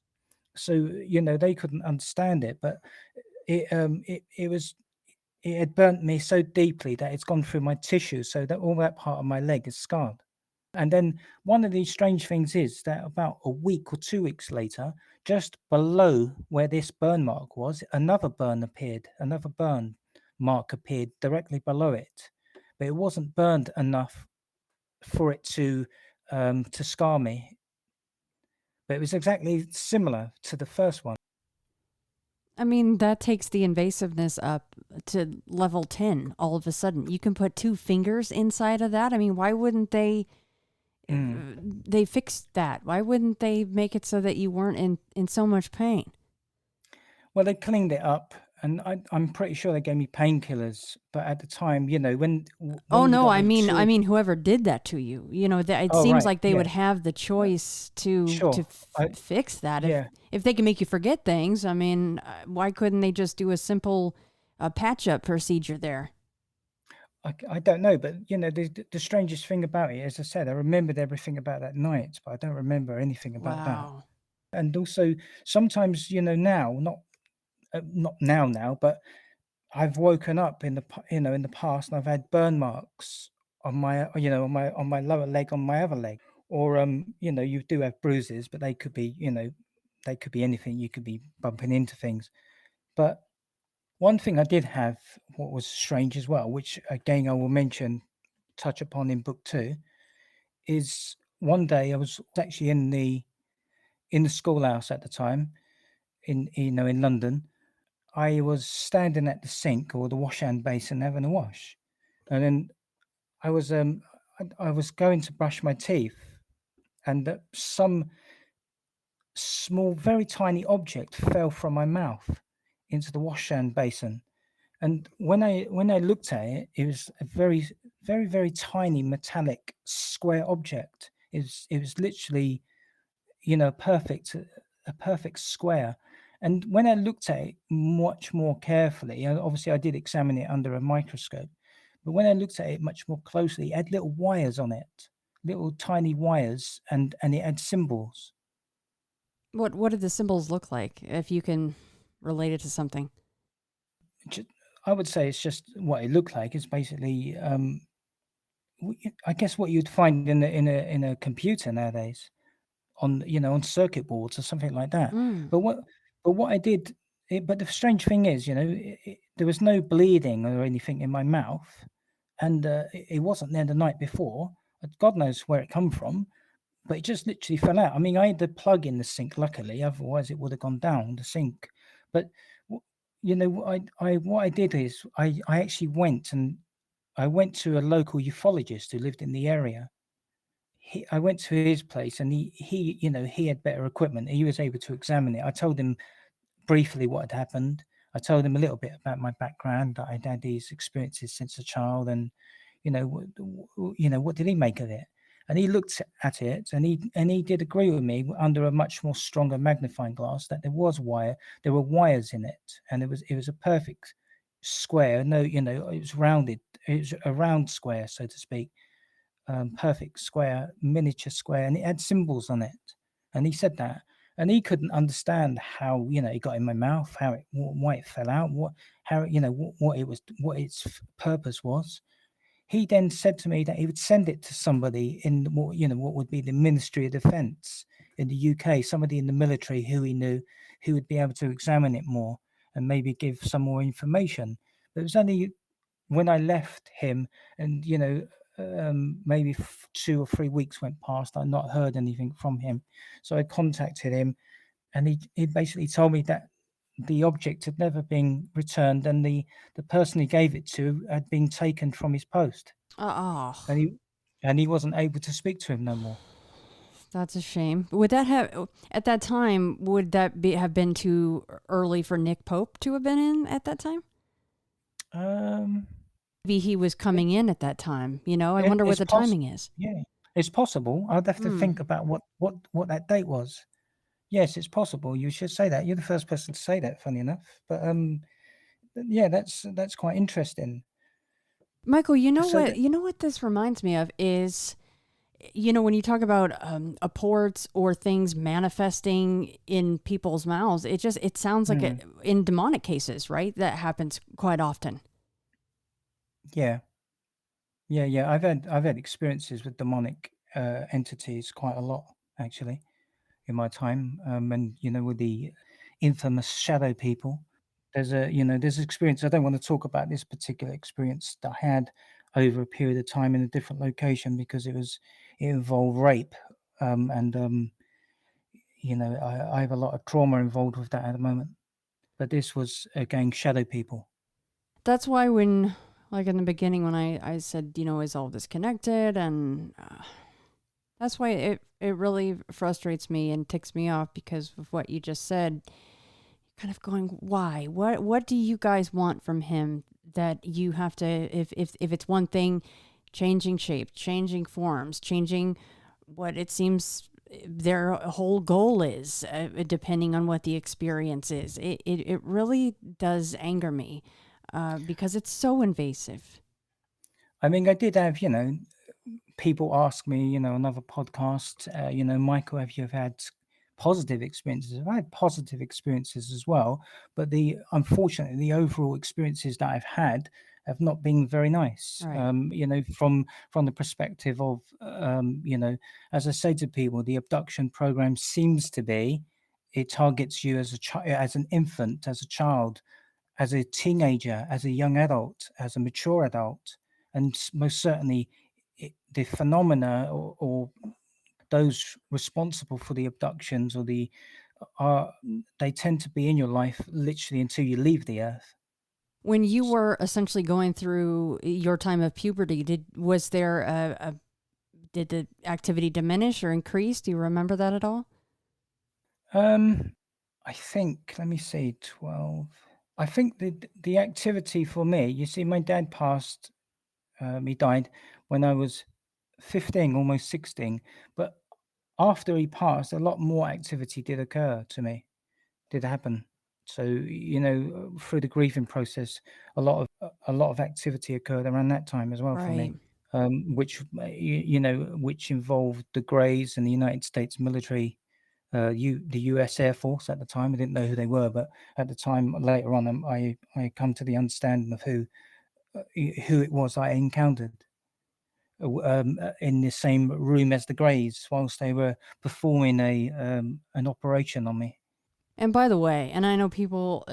So they couldn't understand it, but it had burnt me so deeply that it's gone through my tissue, so that all that part of my leg is scarred. And then one of these strange things is that about a week or 2 weeks later, just below where this burn mark was, another burn mark appeared directly below it, but it wasn't burned enough for it to scar me. But it was exactly similar to the first one. I mean, that takes the invasiveness up to level 10 all of a sudden. You can put 2 fingers inside of that. I mean, why wouldn't they they fix that? Why wouldn't they make it so that you weren't in so much pain? Well, they cleaned it up, and I'm pretty sure they gave me painkillers. But at the time, when Oh you no, got I the mean, tool, whoever did that to you, it oh seems right, like they yeah, would have the choice to sure, fix that. yeah. If they can make you forget things, I mean, why couldn't they just do a simple patch up procedure there? I don't know, but the strangest thing about it, as I said, I remembered everything about that night, but I don't remember anything about that. Wow. And also, sometimes now, not now, but I've woken up in the past, and I've had burn marks on my on my lower leg, on my other leg, or you do have bruises, but they could be anything. You could be bumping into things, but one thing I did have, what was strange as well, which again I will touch upon in book 2, is one day I was actually in the schoolhouse at the time in London. I was standing at the sink or the wash hand basin having a wash, and then I was going to brush my teeth, and some small, very tiny object fell from my mouth into the wash hand basin. And when I looked at it, it was a very, very, very tiny metallic square object. It was literally, a perfect square. And when I looked at it much more carefully, and obviously I did examine it under a microscope, but when I looked at it much more closely, it had little wires on it, little tiny wires, and it had symbols. What did the symbols look like? If you can relate it to something. I would say it's just what it looked like. It's basically, I guess, what you'd find in a computer nowadays, on circuit boards or something like that. Mm. But what I did, but the strange thing is, there was no bleeding or anything in my mouth, and it wasn't there the night before. God knows where it come from, but it just literally fell out. I mean, I had the plug in the sink, luckily, otherwise it would have gone down the sink. But what I did is I actually went to a local ufologist who lived in the area. I went to his place, and he had better equipment. He was able to examine it. I told him briefly what had happened. I told him a little bit about my background, that I'd had these experiences since a child, and what did he make of it? And he looked at it, and he did agree with me under a much more stronger magnifying glass that there were wires in it, and it was a perfect square. No, it was rounded. It was a round square, so to speak. Perfect square, miniature square, and it had symbols on it. And he said that, and he couldn't understand how it got in my mouth, why it fell out, what its purpose was. He then said to me that he would send it to somebody in what would be the Ministry of Defence in the UK, somebody in the military who he knew, who would be able to examine it more and maybe give some more information. But it was only when I left him, and maybe 2 or 3 weeks went past, I'd not heard anything from him. So I contacted him, and he basically told me that the object had never been returned, and the person he gave it to had been taken from his post, Oh, and he wasn't able to speak to him no more. that's a shame. Would that have at that time? Would that have been too early for Nick Pope to have been in at that time? Um, Maybe he was coming in at that time. I wonder what it's the timing is. yeah, it's possible. I'd have to think about what that date was. Yes, it's possible. You should say that. You're the first person to say that, funny enough. But yeah, that's quite interesting. Michael, you know So what? that, You know what this reminds me of is, when you talk about apports or things manifesting in people's mouths, it sounds like hmm, it in demonic cases, right? That happens quite often. yeah, yeah. I've had experiences with demonic entities quite a lot, actually, in my time. And with the infamous shadow people, there's experience. I don't want to talk about this particular experience that I had over a period of time in a different location because it involved rape, and I have a lot of trauma involved with that at the moment. But this was again shadow people. That's why when, like in the beginning, when I said, is all this connected? And that's why it really frustrates me and ticks me off because of what you just said. Kind of going, why? What do you guys want from him that you have to, if it's one thing, changing shape, changing forms, changing what it seems their whole goal is, depending on what the experience is. It really does anger me because it's so invasive. I mean, I did have people ask me, another podcast, Michael, have you had positive experiences? I've had positive experiences as well, but unfortunately, the overall experiences that I've had have not been very nice. Right. From the perspective of, as I say to people, the abduction program seems to be, it targets you as as an infant, as a child, as a teenager, as a young adult, as a mature adult, and most certainly the phenomena or those responsible for the abductions or are they tend to be in your life literally until you leave the earth. When you were essentially going through your time of puberty, was there did the activity diminish or increase? Do you remember that at all? Um, I think, let me see, 12. I think the activity for me, you see, my dad passed. He died when I was 15, almost 16. But after he passed, a lot more activity did occur to me, did happen. So, through the grieving process, a lot of activity occurred around that time as well for Right. me, which involved the Greys and the United States military, the U.S. Air Force at the time. I didn't know who they were, but at the time, later on, I come to the understanding of who it was I encountered in the same room as the Greys whilst they were performing an operation on me. And by the way, and I know people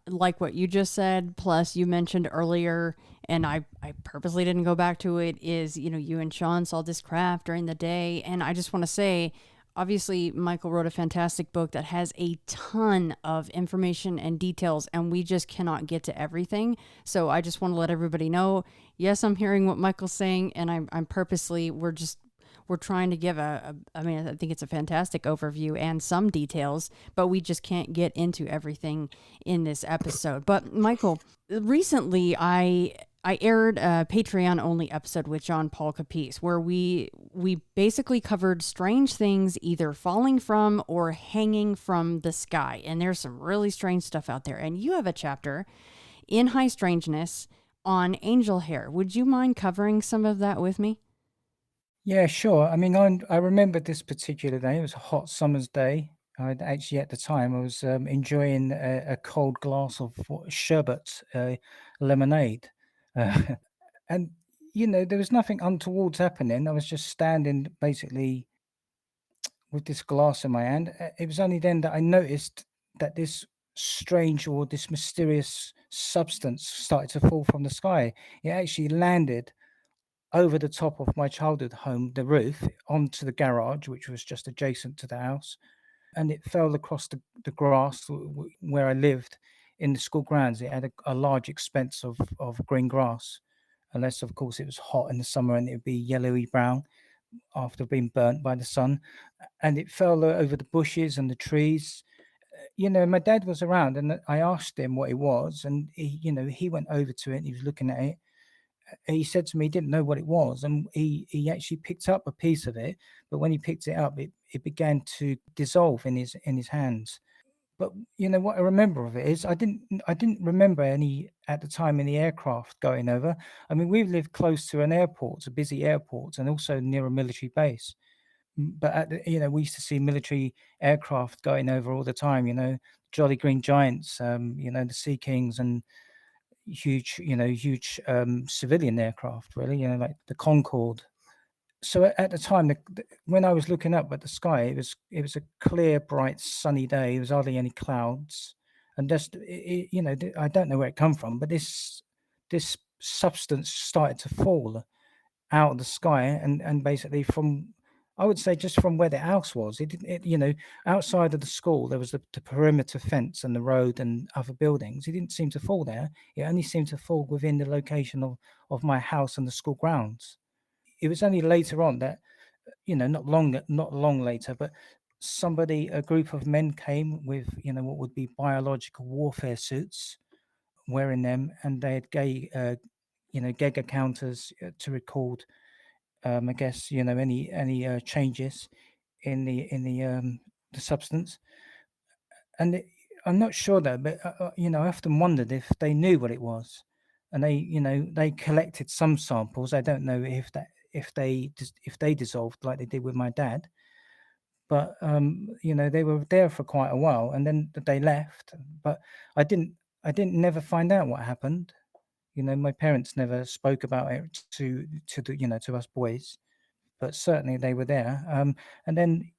like what you just said, plus you mentioned earlier, and I purposely didn't go back to it, is, you and Sean saw this craft during the day. And I just want to say, obviously, Michael wrote a fantastic book that has a ton of information and details, and we just cannot get to everything. So I just want to let everybody know, yes, I'm hearing what Michael's saying, and I'm purposely, we're trying to give I mean, I think it's a fantastic overview and some details, but we just can't get into everything in this episode. But Michael, recently I aired a Patreon only episode with John Paul Capice where we basically covered strange things either falling from or hanging from the sky. And there's some really strange stuff out there. And you have a chapter in High Strangeness on angel hair. Would you mind covering some of that with me? Yeah, sure. I mean, I remember this particular day. It was a hot summer's day. I'd actually, at the time, I was enjoying a cold glass of sherbet, lemonade. Uh, and, there was nothing untoward happening. I was just standing basically with this glass in my hand. It was only then that I noticed that this strange or this mysterious substance started to fall from the sky. It actually landed over the top of my childhood home, the roof, onto the garage, which was just adjacent to the house. And it fell across the grass where I lived in the school grounds. It had a large expanse of green grass, unless, of course, it was hot in the summer and it would be yellowy brown after being burnt by the sun. And it fell over the bushes and the trees. My dad was around and I asked him what it was. And he went over to it and he was looking at it. He said to me he didn't know what it was, and he actually picked up a piece of it, but when he picked it up, it began to dissolve in his hands. But what I remember of it is I didn't remember any at the time any aircraft going over. I mean, we lived close to an airport, a busy airport, and also near a military base. But we used to see military aircraft going over all the time. Jolly Green Giants, the Sea Kings, and huge civilian aircraft, really. Like the Concorde. So at the time, when I was looking up at the sky, it was a clear, bright, sunny day. There was hardly any clouds, and just I don't know where it come from, but this substance started to fall out of the sky, and basically from, I would say, just from where the house was. It didn't, outside of the school there was the perimeter fence and the road and other buildings. It didn't seem to fall there. It only seemed to fall within the location of my house and the school grounds. It was only later on that, not long later, but a group of men came with, what would be biological warfare suits, wearing them, and they had Geiger counters to record, I guess, any changes in the substance. And I'm not sure though, but I often wondered if they knew what it was, and they collected some samples. I don't know if they dissolved like they did with my dad, but they were there for quite a while, and then they left. But I didn't never find out what happened. My parents never spoke about it to us boys, but certainly they were there. And then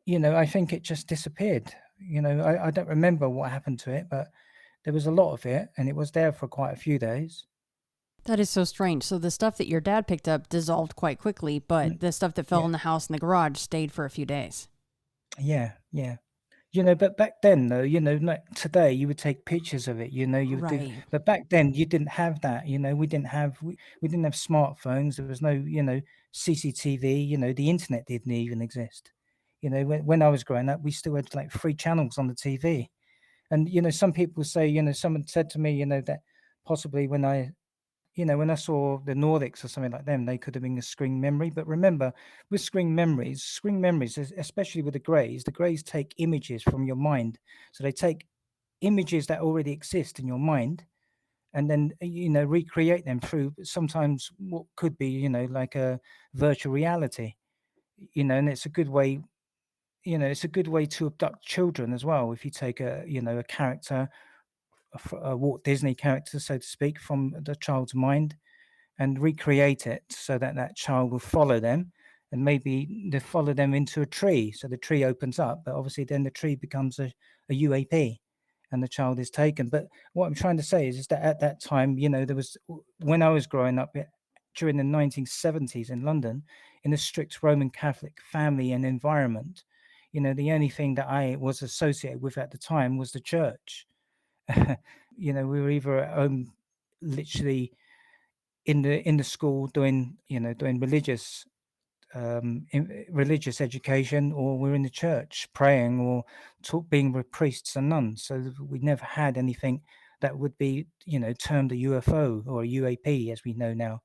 I think it just disappeared. I don't remember what happened to it, but there was a lot of it, and it was there for quite a few days. That is so strange. So the stuff that your dad picked up dissolved quite quickly, but Mm, the stuff that fell Yeah, in the house in the garage stayed for a few days. yeah, yeah. But back then, though, like today, you would take pictures of it. You would do, Right. but back then, you didn't have that. We didn't have smartphones. There was no, CCTV. The internet didn't even exist. When I was growing up, we still had like 3 channels on the TV. And some people say, someone said to me, that possibly when I saw the Nordics or something like them, they could have been a screen memory. But remember, with screen memories, especially with the Greys take images from your mind. So they take images that already exist in your mind, and then recreate them through sometimes what could be like a virtual reality. And it's a good way. It's a good way to abduct children as well. If you take a character, a Walt Disney character, so to speak, from the child's mind, and recreate it so that that child will follow them, and maybe they follow them into a tree, so the tree opens up, but obviously then the tree becomes a UAP, and the child is taken. But what I'm trying to say is that at that time, there was, when I was growing up, during the 1970s in London, in a strict Roman Catholic family and environment, the only thing that I was associated with at the time was the church. We were either at home, literally in the school, doing religious education, or we're in the church praying, or being with priests and nuns. So we never had anything that would be termed a UFO or a UAP, as we know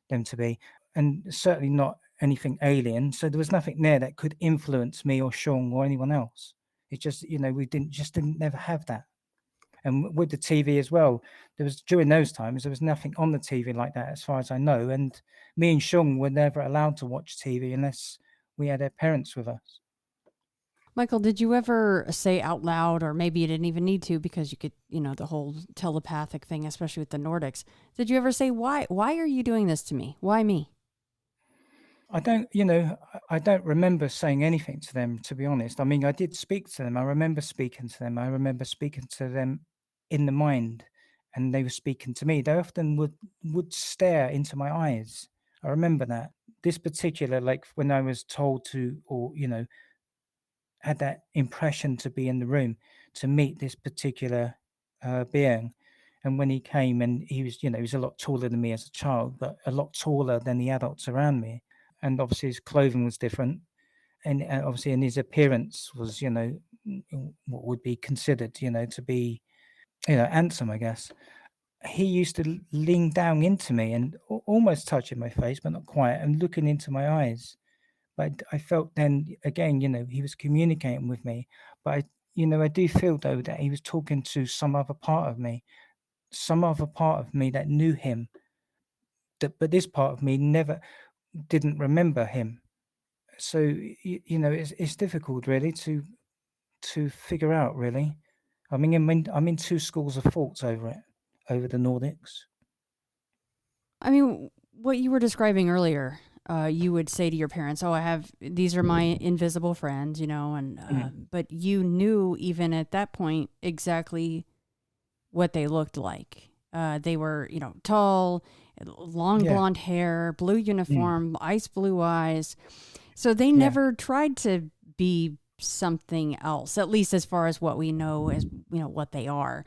them to be, and certainly not anything alien. So there was nothing there that could influence me or Sean or anyone else. It just we didn't never have that. And with the TV as well, there was, during those times, there was nothing on the TV like that, as far as I know. And me and Shung were never allowed to watch TV unless we had our parents with us. Michael, did you ever say out loud, or maybe you didn't even need to because you could, the whole telepathic thing, especially with the Nordics. Did you ever say, why are you doing this to me? Why me? I don't remember saying anything to them, to be honest. I mean, I did speak to them. I remember speaking to them. I remember speaking to them in the mind, and they were speaking to me. They often would stare into my eyes. I remember that. This particular, like when I was told to, or had that impression to be in the room to meet this particular being. And when he came, and he was a lot taller than me as a child, but a lot taller than the adults around me. And obviously his clothing was different. And obviously, in his appearance was, what would be considered, to be, handsome, I guess. He used to lean down into me and almost touching my face, but not quite, and looking into my eyes. But I felt then again, he was communicating with me, But I do feel though that he was talking to some other part of me, that knew him. But this part of me never didn't remember him. So it's difficult really to figure out really. I mean, I'm in two schools of thoughts over it, over the Nordics. I mean, what you were describing earlier, you would say to your parents, "Oh, these are my invisible friends," and Mm. but you knew even at that point exactly what they looked like. They were, tall, long Yeah. blonde hair, blue Mm. uniform, ice blue eyes. So they Yeah. never tried to be something else, at least as far as what we know as what they are.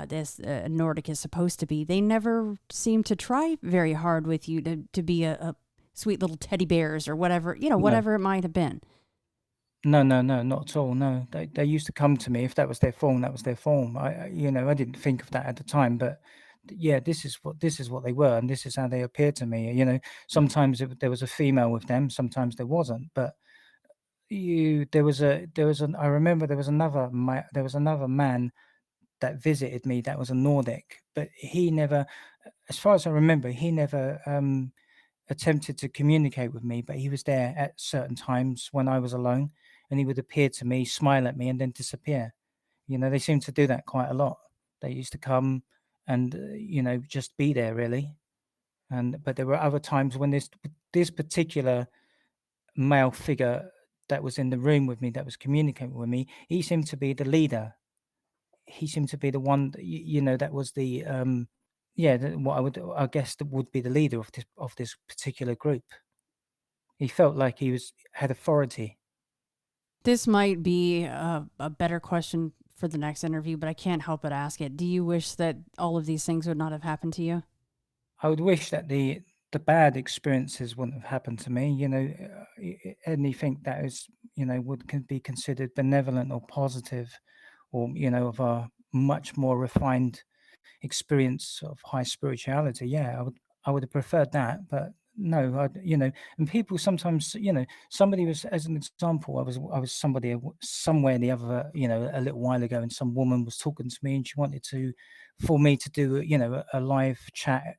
This Nordic is supposed to be. They never seem to try very hard with you to be a sweet little teddy bears or whatever No. whatever it might have been. No, no, no, not at all. No, they used to come to me if that was their form. That was their form. I didn't think of that at the time, but yeah, this is what they were, and this is how they appeared to me. Sometimes there was a female with them, sometimes there wasn't. But there was an. I remember there was another man that visited me that was a Nordic, but he never, as far as I remember, he never attempted to communicate with me, but he was there at certain times when I was alone, and he would appear to me, smile at me, and then disappear. They seem to do that quite a lot. They used to come and just be there really. But there were other times when this particular male figure that was in the room with me, that was communicating with me, he seemed to be the leader. He seemed to be the one that, that was the yeah, what I guess that would be the leader of this particular group. He felt like had authority. This might be a better question for the next interview, but I can't help but ask it. Do you wish that all of these things would not have happened to you? I would wish that the bad experiences wouldn't have happened to me. Anything that is can be considered benevolent or positive, or of a much more refined experience of high spirituality. Yeah, I would have preferred that, but no, and people sometimes, somebody was, as an example, I was somewhere the other, a little while ago, and some woman was talking to me, and she wanted for me to do, a live chat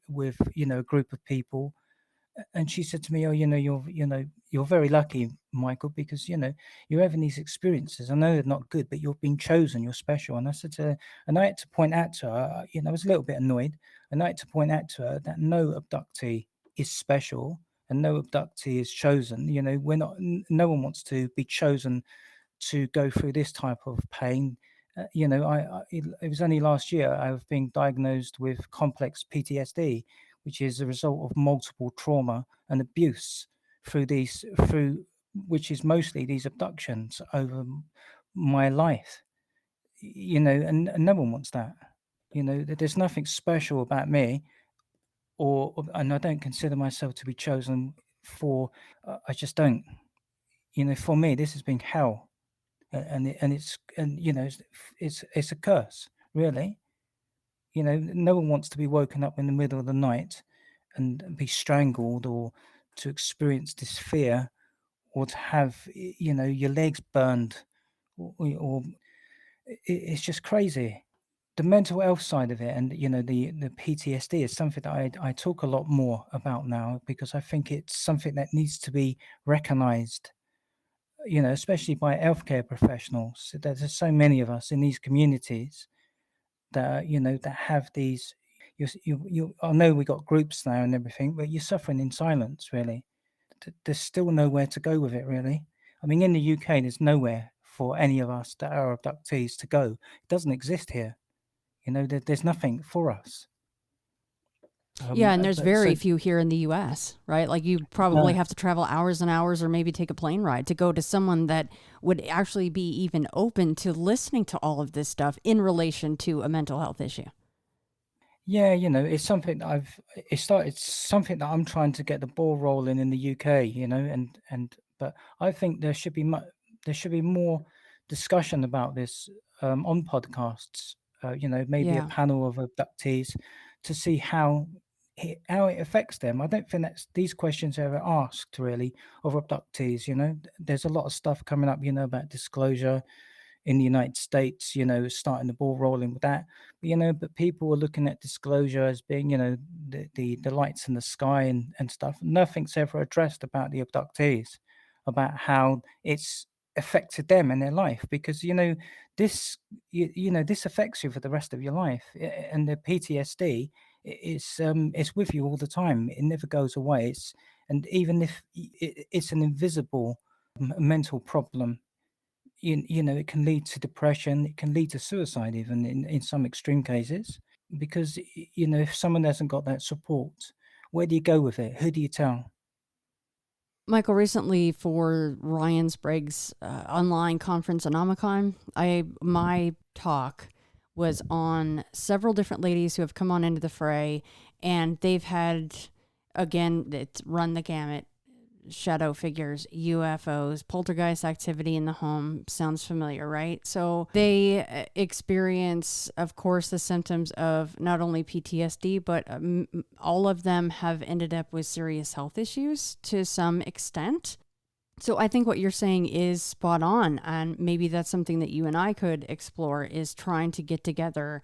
with, a group of people, and she said to me, "Oh, you're very lucky, Michael, because you're having these experiences. I know they're not good, but you're being chosen. You're special." And I said to her, and I had to point out to her, I was a little bit annoyed, and I had to point out to her that no abductee is special and no abductee is chosen. We're not. No one wants to be chosen to go through this type of pain. It was only last year I was being diagnosed with complex PTSD, which is a result of multiple trauma and abuse through which is mostly these abductions over my life. And no one wants that. There's nothing special about me, and I don't consider myself to be chosen for. I just don't. For me, this has been hell, and it's a curse, really. No one wants to be woken up in the middle of the night and be strangled, or to experience this fear, or to have your legs burned, or it's just crazy. The mental health side of it, and the PTSD is something that I talk a lot more about now, because I think it's something that needs to be recognized, especially by healthcare professionals. There's so many of us in these communities that that have these. I know we got groups now and everything, but you're suffering in silence, really. There's still nowhere to go with it, really. I mean, in the UK, there's nowhere for any of us that are abductees to go. It doesn't exist here. There's nothing for us. Yeah, and there's But very so few here in the US, right? Like you no, probably have to travel hours and hours or maybe take a plane ride to go to someone that would actually be even open to listening to all of this stuff in relation to a mental health issue. yeah, it's something that it's something that I'm trying to get the ball rolling in the UK, but I think there should be more discussion about this on podcasts. Maybe a Yeah. panel of abductees to see how it affects them. I don't think these questions are ever asked really of abductees. There's a lot of stuff coming up, about disclosure, in the United States, starting the ball rolling with that. But people were looking at disclosure as being, the lights in the sky and stuff. Nothing's ever addressed about the abductees, about how it's affected them in their life, because this this affects you for the rest of your life. And the PTSD it's with you all the time. It never goes away. And even if it's an invisible mental problem, it can lead to depression, it can lead to suicide, even in some extreme cases. Because if someone hasn't got that support, where do you go with it? Who do you tell? Michael, recently for Ryan Sprague's online conference Anomicon, my talk was on several different ladies who have come on into the fray, and they've had, again, it's run the gamut: shadow figures, UFOs, poltergeist activity in the home. Sounds familiar, right? So they experience, of course, the symptoms of not only PTSD, but all of them have ended up with serious health issues to some extent. So I think what you're saying is spot on, and maybe that's something that you and I could explore, is trying to get together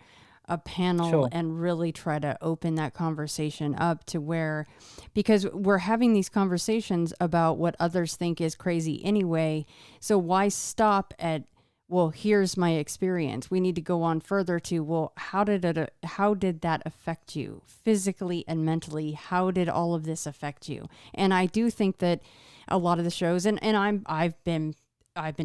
a panel Sure. and really try to open that conversation up to where, because we're having these conversations about what others think is crazy anyway. So why stop at, well, here's my experience? We need to go on further to, well, how did that affect you physically and mentally? How did all of this affect you? And I do think that a lot of the shows, and I've been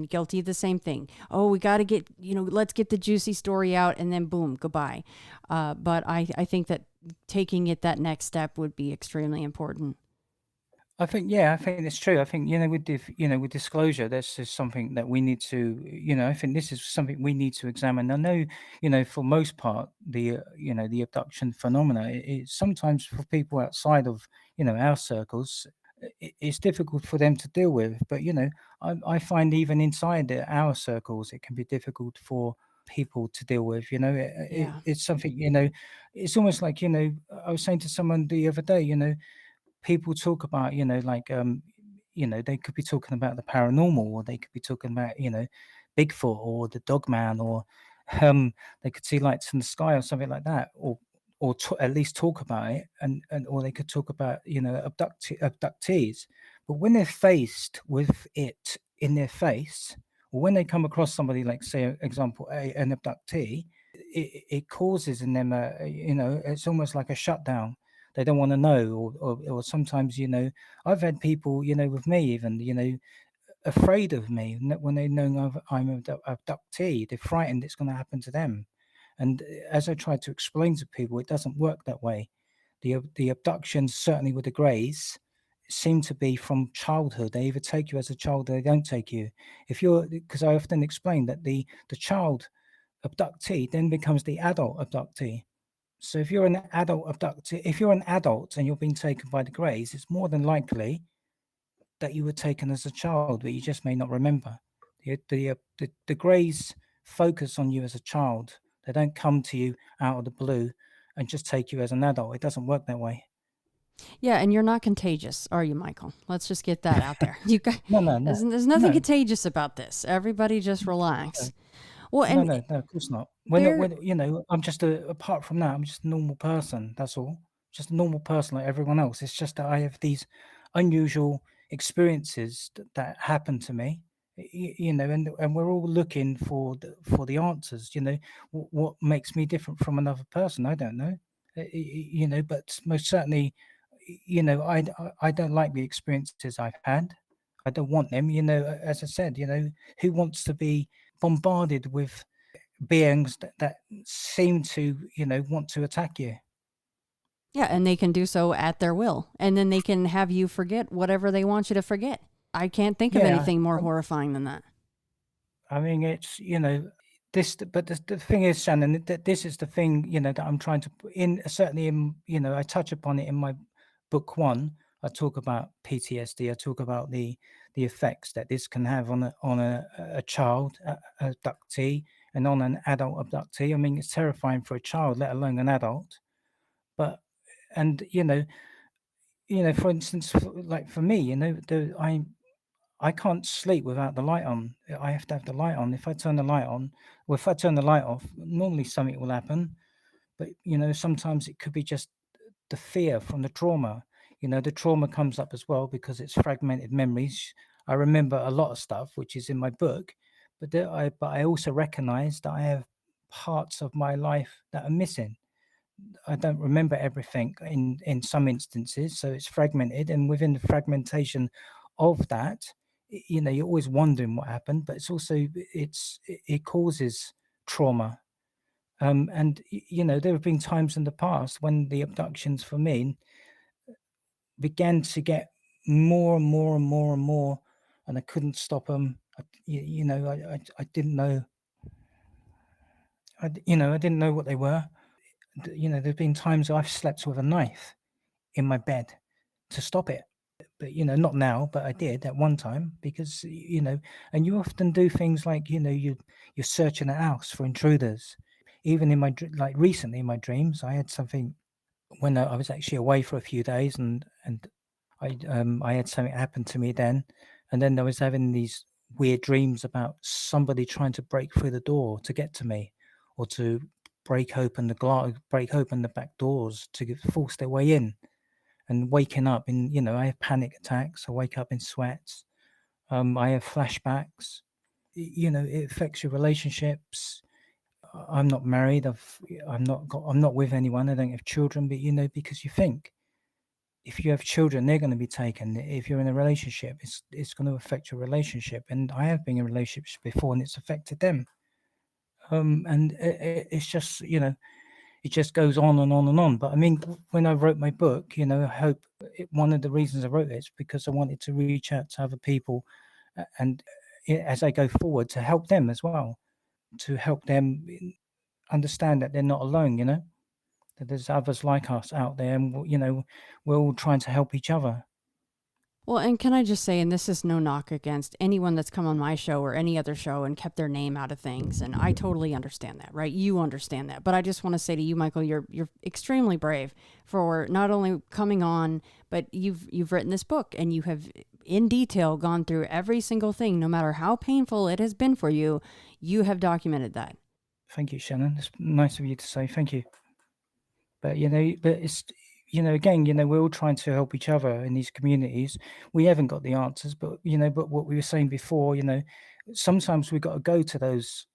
guilty of the same thing. Oh, we got to get, let's get the juicy story out, and then boom, goodbye. But I think that taking it that next step would be extremely important. I think it's true. I think, with disclosure, this is something that we need to, I think this is something we need to examine. I know, for most part, the abduction phenomena, it's sometimes for people outside of, our circles, it's difficult for them to deal with. But, I find even inside our circles, it can be difficult for people to deal with. Yeah. It's something, it's almost like, I was saying to someone the other day, people talk about, like, they could be talking about the paranormal, or they could be talking about, Bigfoot or the dog man, or they could see lights in the sky or something like that, or at least talk about it, and or they could talk about, abductees. But when they're faced with it in their face, or when they come across somebody like, say, example, an abductee, it causes in them it's almost like a shutdown. They don't want to know, or sometimes, I've had people, with me even, afraid of me when they know I'm an abductee. They're frightened it's going to happen to them. And as I try to explain to people, it doesn't work that way. The abductions, certainly with the Greys, seem to be from childhood. They either take you as a child or they don't take you. Because I often explain that the child abductee then becomes the adult abductee. So if you're an adult abductee, if you're an adult and you're being taken by the Greys, it's more than likely that you were taken as a child, but you just may not remember. The Greys focus on you as a child. They don't come to you out of the blue and just take you as an adult. It doesn't work that way. Yeah, and you're not contagious, are you, Michael? Let's just get that out there. You got, No, no, no, there's nothing no, contagious about this. Everybody just relax. no, Well, no, and no, no. Of course not. there, I'm just apart from that, I'm just a normal person. That's all. Just a normal person like everyone else. It's just that I have these unusual experiences that happen to me. And we're all looking for the answers. What makes me different from another person? I don't know. But most certainly, I don't like the experiences I've had. I don't want them. As I said, who wants to be bombarded with beings that seem to, want to attack you? yeah, and they can do so at their will, and then they can have you forget whatever they want you to forget. I can't think of Yeah, anything more horrifying than that. I mean, it's, this, but the thing is, Shannon, that this is the thing, that I'm trying to put in, certainly in, I touch upon it in my book one. I talk about PTSD. I talk about the effects that this can have on a child abductee, and on an adult abductee. I mean, it's terrifying for a child, let alone an adult. But and for instance, like for me, I can't sleep without the light on. I have to have the light on. If I turn the light on, or if I turn the light off, normally something will happen. But sometimes it could be just the fear from the trauma. The trauma comes up as well because it's fragmented memories. I remember a lot of stuff which is in my book, but I also recognize that I have parts of my life that are missing. I don't remember everything in some instances, so it's fragmented, and within the fragmentation of that, you're always wondering what happened, but it's also it causes trauma. And there have been times in the past when the abductions for me began to get more and more and more and more, and I couldn't stop them. I didn't know. I didn't know what they were. There've been times I've slept with a knife in my bed to stop it. But not now, but I did at one time because and you often do things like you're searching a house for intruders. Even in like recently in my dreams, I had something when I was actually away for a few days, and I had something happen to me then, and then I was having these weird dreams about somebody trying to break through the door to get to me, or to break open the glass, break open the back doors to force their way in, and waking up in I have panic attacks. I wake up in sweats. I have flashbacks. It affects your relationships. I'm not married. I'm not with anyone. I don't have children. But because you think if you have children, they're going to be taken. If you're in a relationship, it's going to affect your relationship. And I have been in relationships before, and it's affected them. And it's just it just goes on and on and on. But I mean, when I wrote my book, I hope one of the reasons I wrote it is because I wanted to reach out to other people, and as I go forward, to help them as well, to help them understand that they're not alone. That there's others like us out there, and we're all trying to help each other. Well, and can I just say, and this is no knock against anyone that's come on my show or any other show and kept their name out of things, and I totally understand that, right? You understand that, but I just want to say to you, Michael, you're extremely brave for not only coming on, but you've written this book and you have in detail gone through every single thing, no matter how painful it has been for you. You have documented that. Thank you, Shannon. It's nice of you to say. Thank you. But it's again, we're all trying to help each other in these communities. We haven't got the answers, but but what we were saying before, sometimes we got to go to those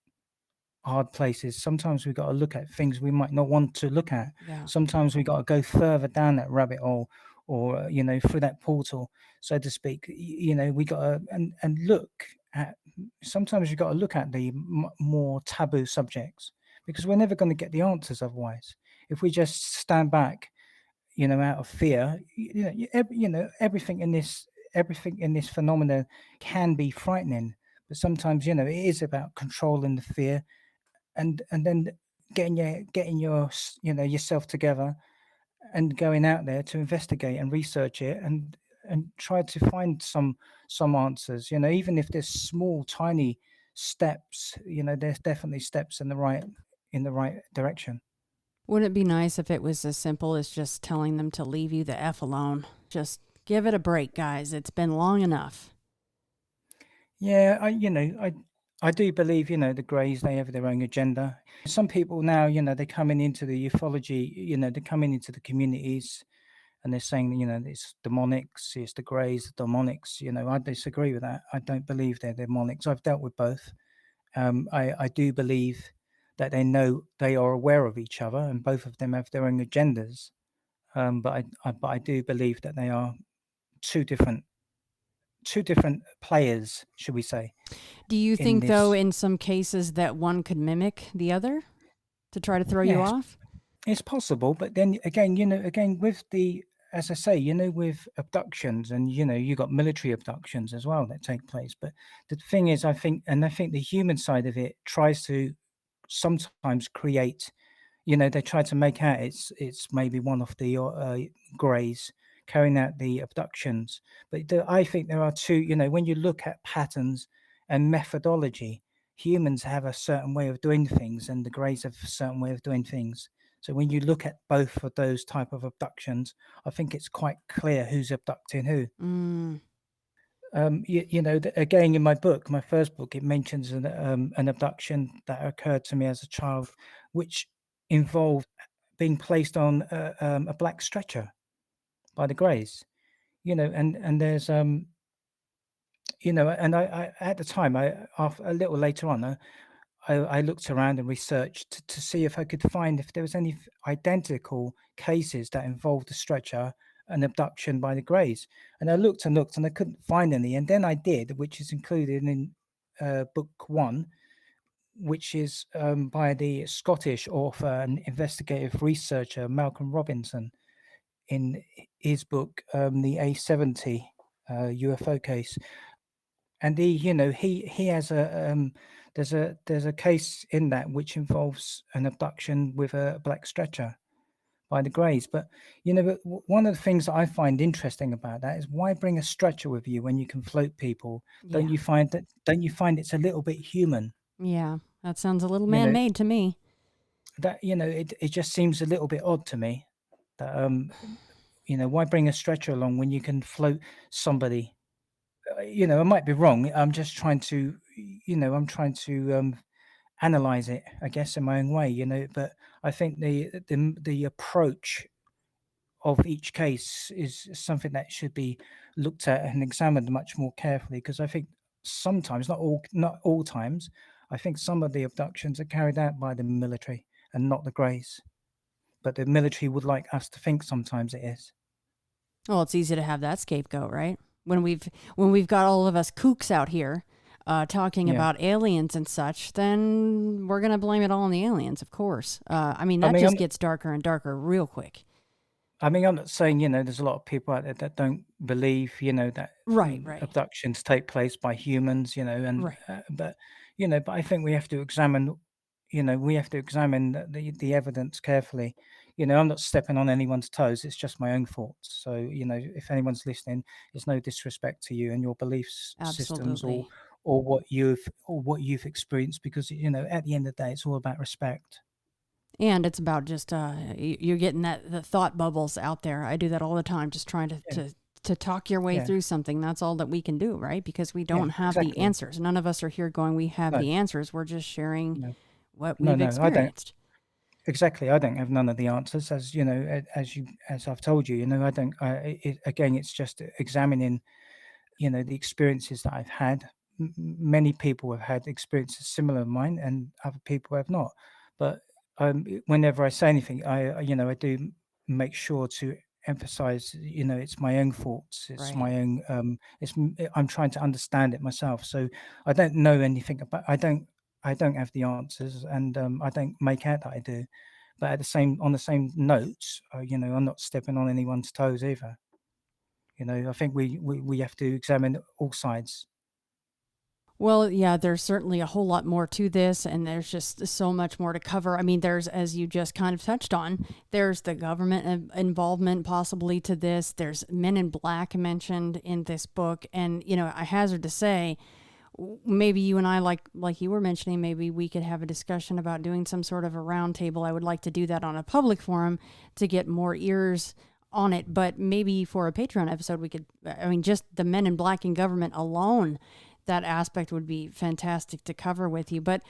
hard places. Sometimes we got to look at things we might not want to look at. Yeah. Sometimes we got to go further down that rabbit hole, or through that portal, so to speak. We got to and look at. Sometimes you got to look at the more taboo subjects, because we're never going to get the answers otherwise. If we just stand back, out of fear, everything in this phenomena can be frightening. But sometimes, it is about controlling the fear, and then getting yourself together and going out there to investigate and research it, and try to find some answers. Even if there's small, tiny steps, there's definitely steps in the right direction. Wouldn't it be nice if it was as simple as just telling them to leave you the F alone? Just give it a break, guys. It's been long enough. Yeah, I do believe, the Greys, they have their own agenda. Some people now, they're coming into the ufology, they're coming into the communities, and they're saying, it's demonics, it's the Greys, the demonics. I disagree with that. I don't believe they're demonics. I've dealt with both. I do believe that they are aware of each other, and both of them have their own agendas. But I do believe that they are two different players, should we say? Do you In think, though, this, in some cases that one could mimic the other to try to throw you yeah, off? it's possible. But then again, again with the, as I say, with abductions, and you got military abductions as well that take place. But the thing is, I think the human side of it tries to sometimes create, they try to make out it's maybe one of the Greys carrying out the abductions. But I think there are two. When you look at patterns and methodology, humans have a certain way of doing things, and the Greys have a certain way of doing things. So when you look at both of those type of abductions, I think it's quite clear who's abducting who. Mm. Again, in my book, my first book, it mentions an abduction that occurred to me as a child, which involved being placed on a black stretcher by the Greys. And there's and I at the time, after a little later on, I looked around and researched to see if I could find if there was any identical cases that involved a stretcher, an abduction by the Greys. And I looked and looked and I couldn't find any. And then I did, which is included in book one, which is by the Scottish author and investigative researcher Malcolm Robinson in his book, the A70 UFO case. And he has there's a case in that which involves an abduction with a black stretcher by the Greys. But one of the things that I find interesting about that is, why bring a stretcher with you when you can float people? Don't you find it's a little bit human? Yeah, that sounds a little man-made to me. That it just seems a little bit odd to me. That why bring a stretcher along when you can float somebody? I might be wrong. I'm just trying to, analyze it, I guess, in my own way. But I think the approach of each case is something that should be looked at and examined much more carefully, because I think sometimes, not all times, I think some of the abductions are carried out by the military and not the Greys. But the military would like us to think sometimes it is. Well, it's easy to have that scapegoat, right? When we've got all of us kooks out here talking about aliens and such, then we're gonna blame it all on the aliens, of course. That gets darker and darker real quick. I'm not saying there's a lot of people out there that don't believe that right. abductions take place by humans, and right. But I think we have to examine the evidence carefully. I'm not stepping on anyone's toes. It's just my own thoughts. So if anyone's listening, it's no disrespect to you and your beliefs systems or what you've experienced, because at the end of the day, it's all about respect. And it's about just you're getting the thought bubbles out there. I do that all the time, just trying to talk your way through something. That's all that we can do, right? Because we don't have the answers. None of us are here going, we have the answers. We're just sharing what we've experienced. Exactly. I don't have none of the answers, as as I've told you. I don't. Again, it's just examining, the experiences that I've had. Many people have had experiences similar to mine, and other people have not. But whenever I say anything, I do make sure to emphasize, it's my own thoughts. It's my own. I'm trying to understand it myself. So I don't know anything about. I don't have the answers, and I don't make out that I do. But on the same note, I'm not stepping on anyone's toes either. I think we have to examine all sides. Well, yeah, there's certainly a whole lot more to this, and there's just so much more to cover. I mean, there's, as you just kind of touched on, there's the government involvement possibly to this. There's Men in Black mentioned in this book, and I hazard to say, maybe you and I, like you were mentioning, maybe we could have a discussion about doing some sort of a roundtable. I would like to do that on a public forum to get more ears on it, but maybe for a Patreon episode, we could, just the Men in Black in government alone, that aspect would be fantastic to cover with you. But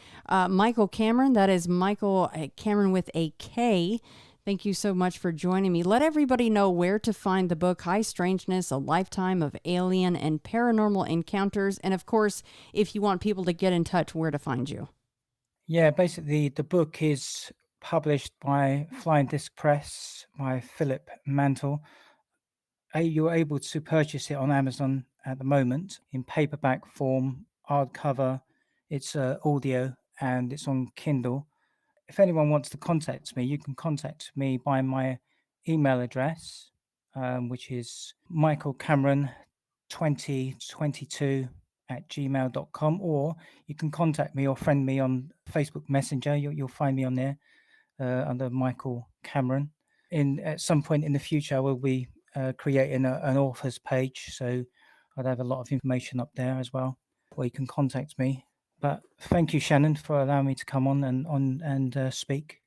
Michael Kameron, that is Michael Kameron with a K. Thank you so much for joining me. Let everybody know where to find the book, High Strangeness, A Lifetime of Alien and Paranormal Encounters. And of course, if you want people to get in touch, where to find you. Yeah, basically the book is published by Flying Disc Press by Philip Mantle. You're able to purchase it on Amazon at the moment in paperback form, hardcover. It's audio, and it's on Kindle. If anyone wants to contact me, you can contact me by my email address, which is michaelcameron2022@gmail.com, or you can contact me or friend me on Facebook Messenger. You'll find me on there under Michael Cameron. At some point in the future, I will be creating an author's page, so I'd have a lot of information up there as well, where you can contact me. But thank you, Shannon, for allowing me to come on and speak.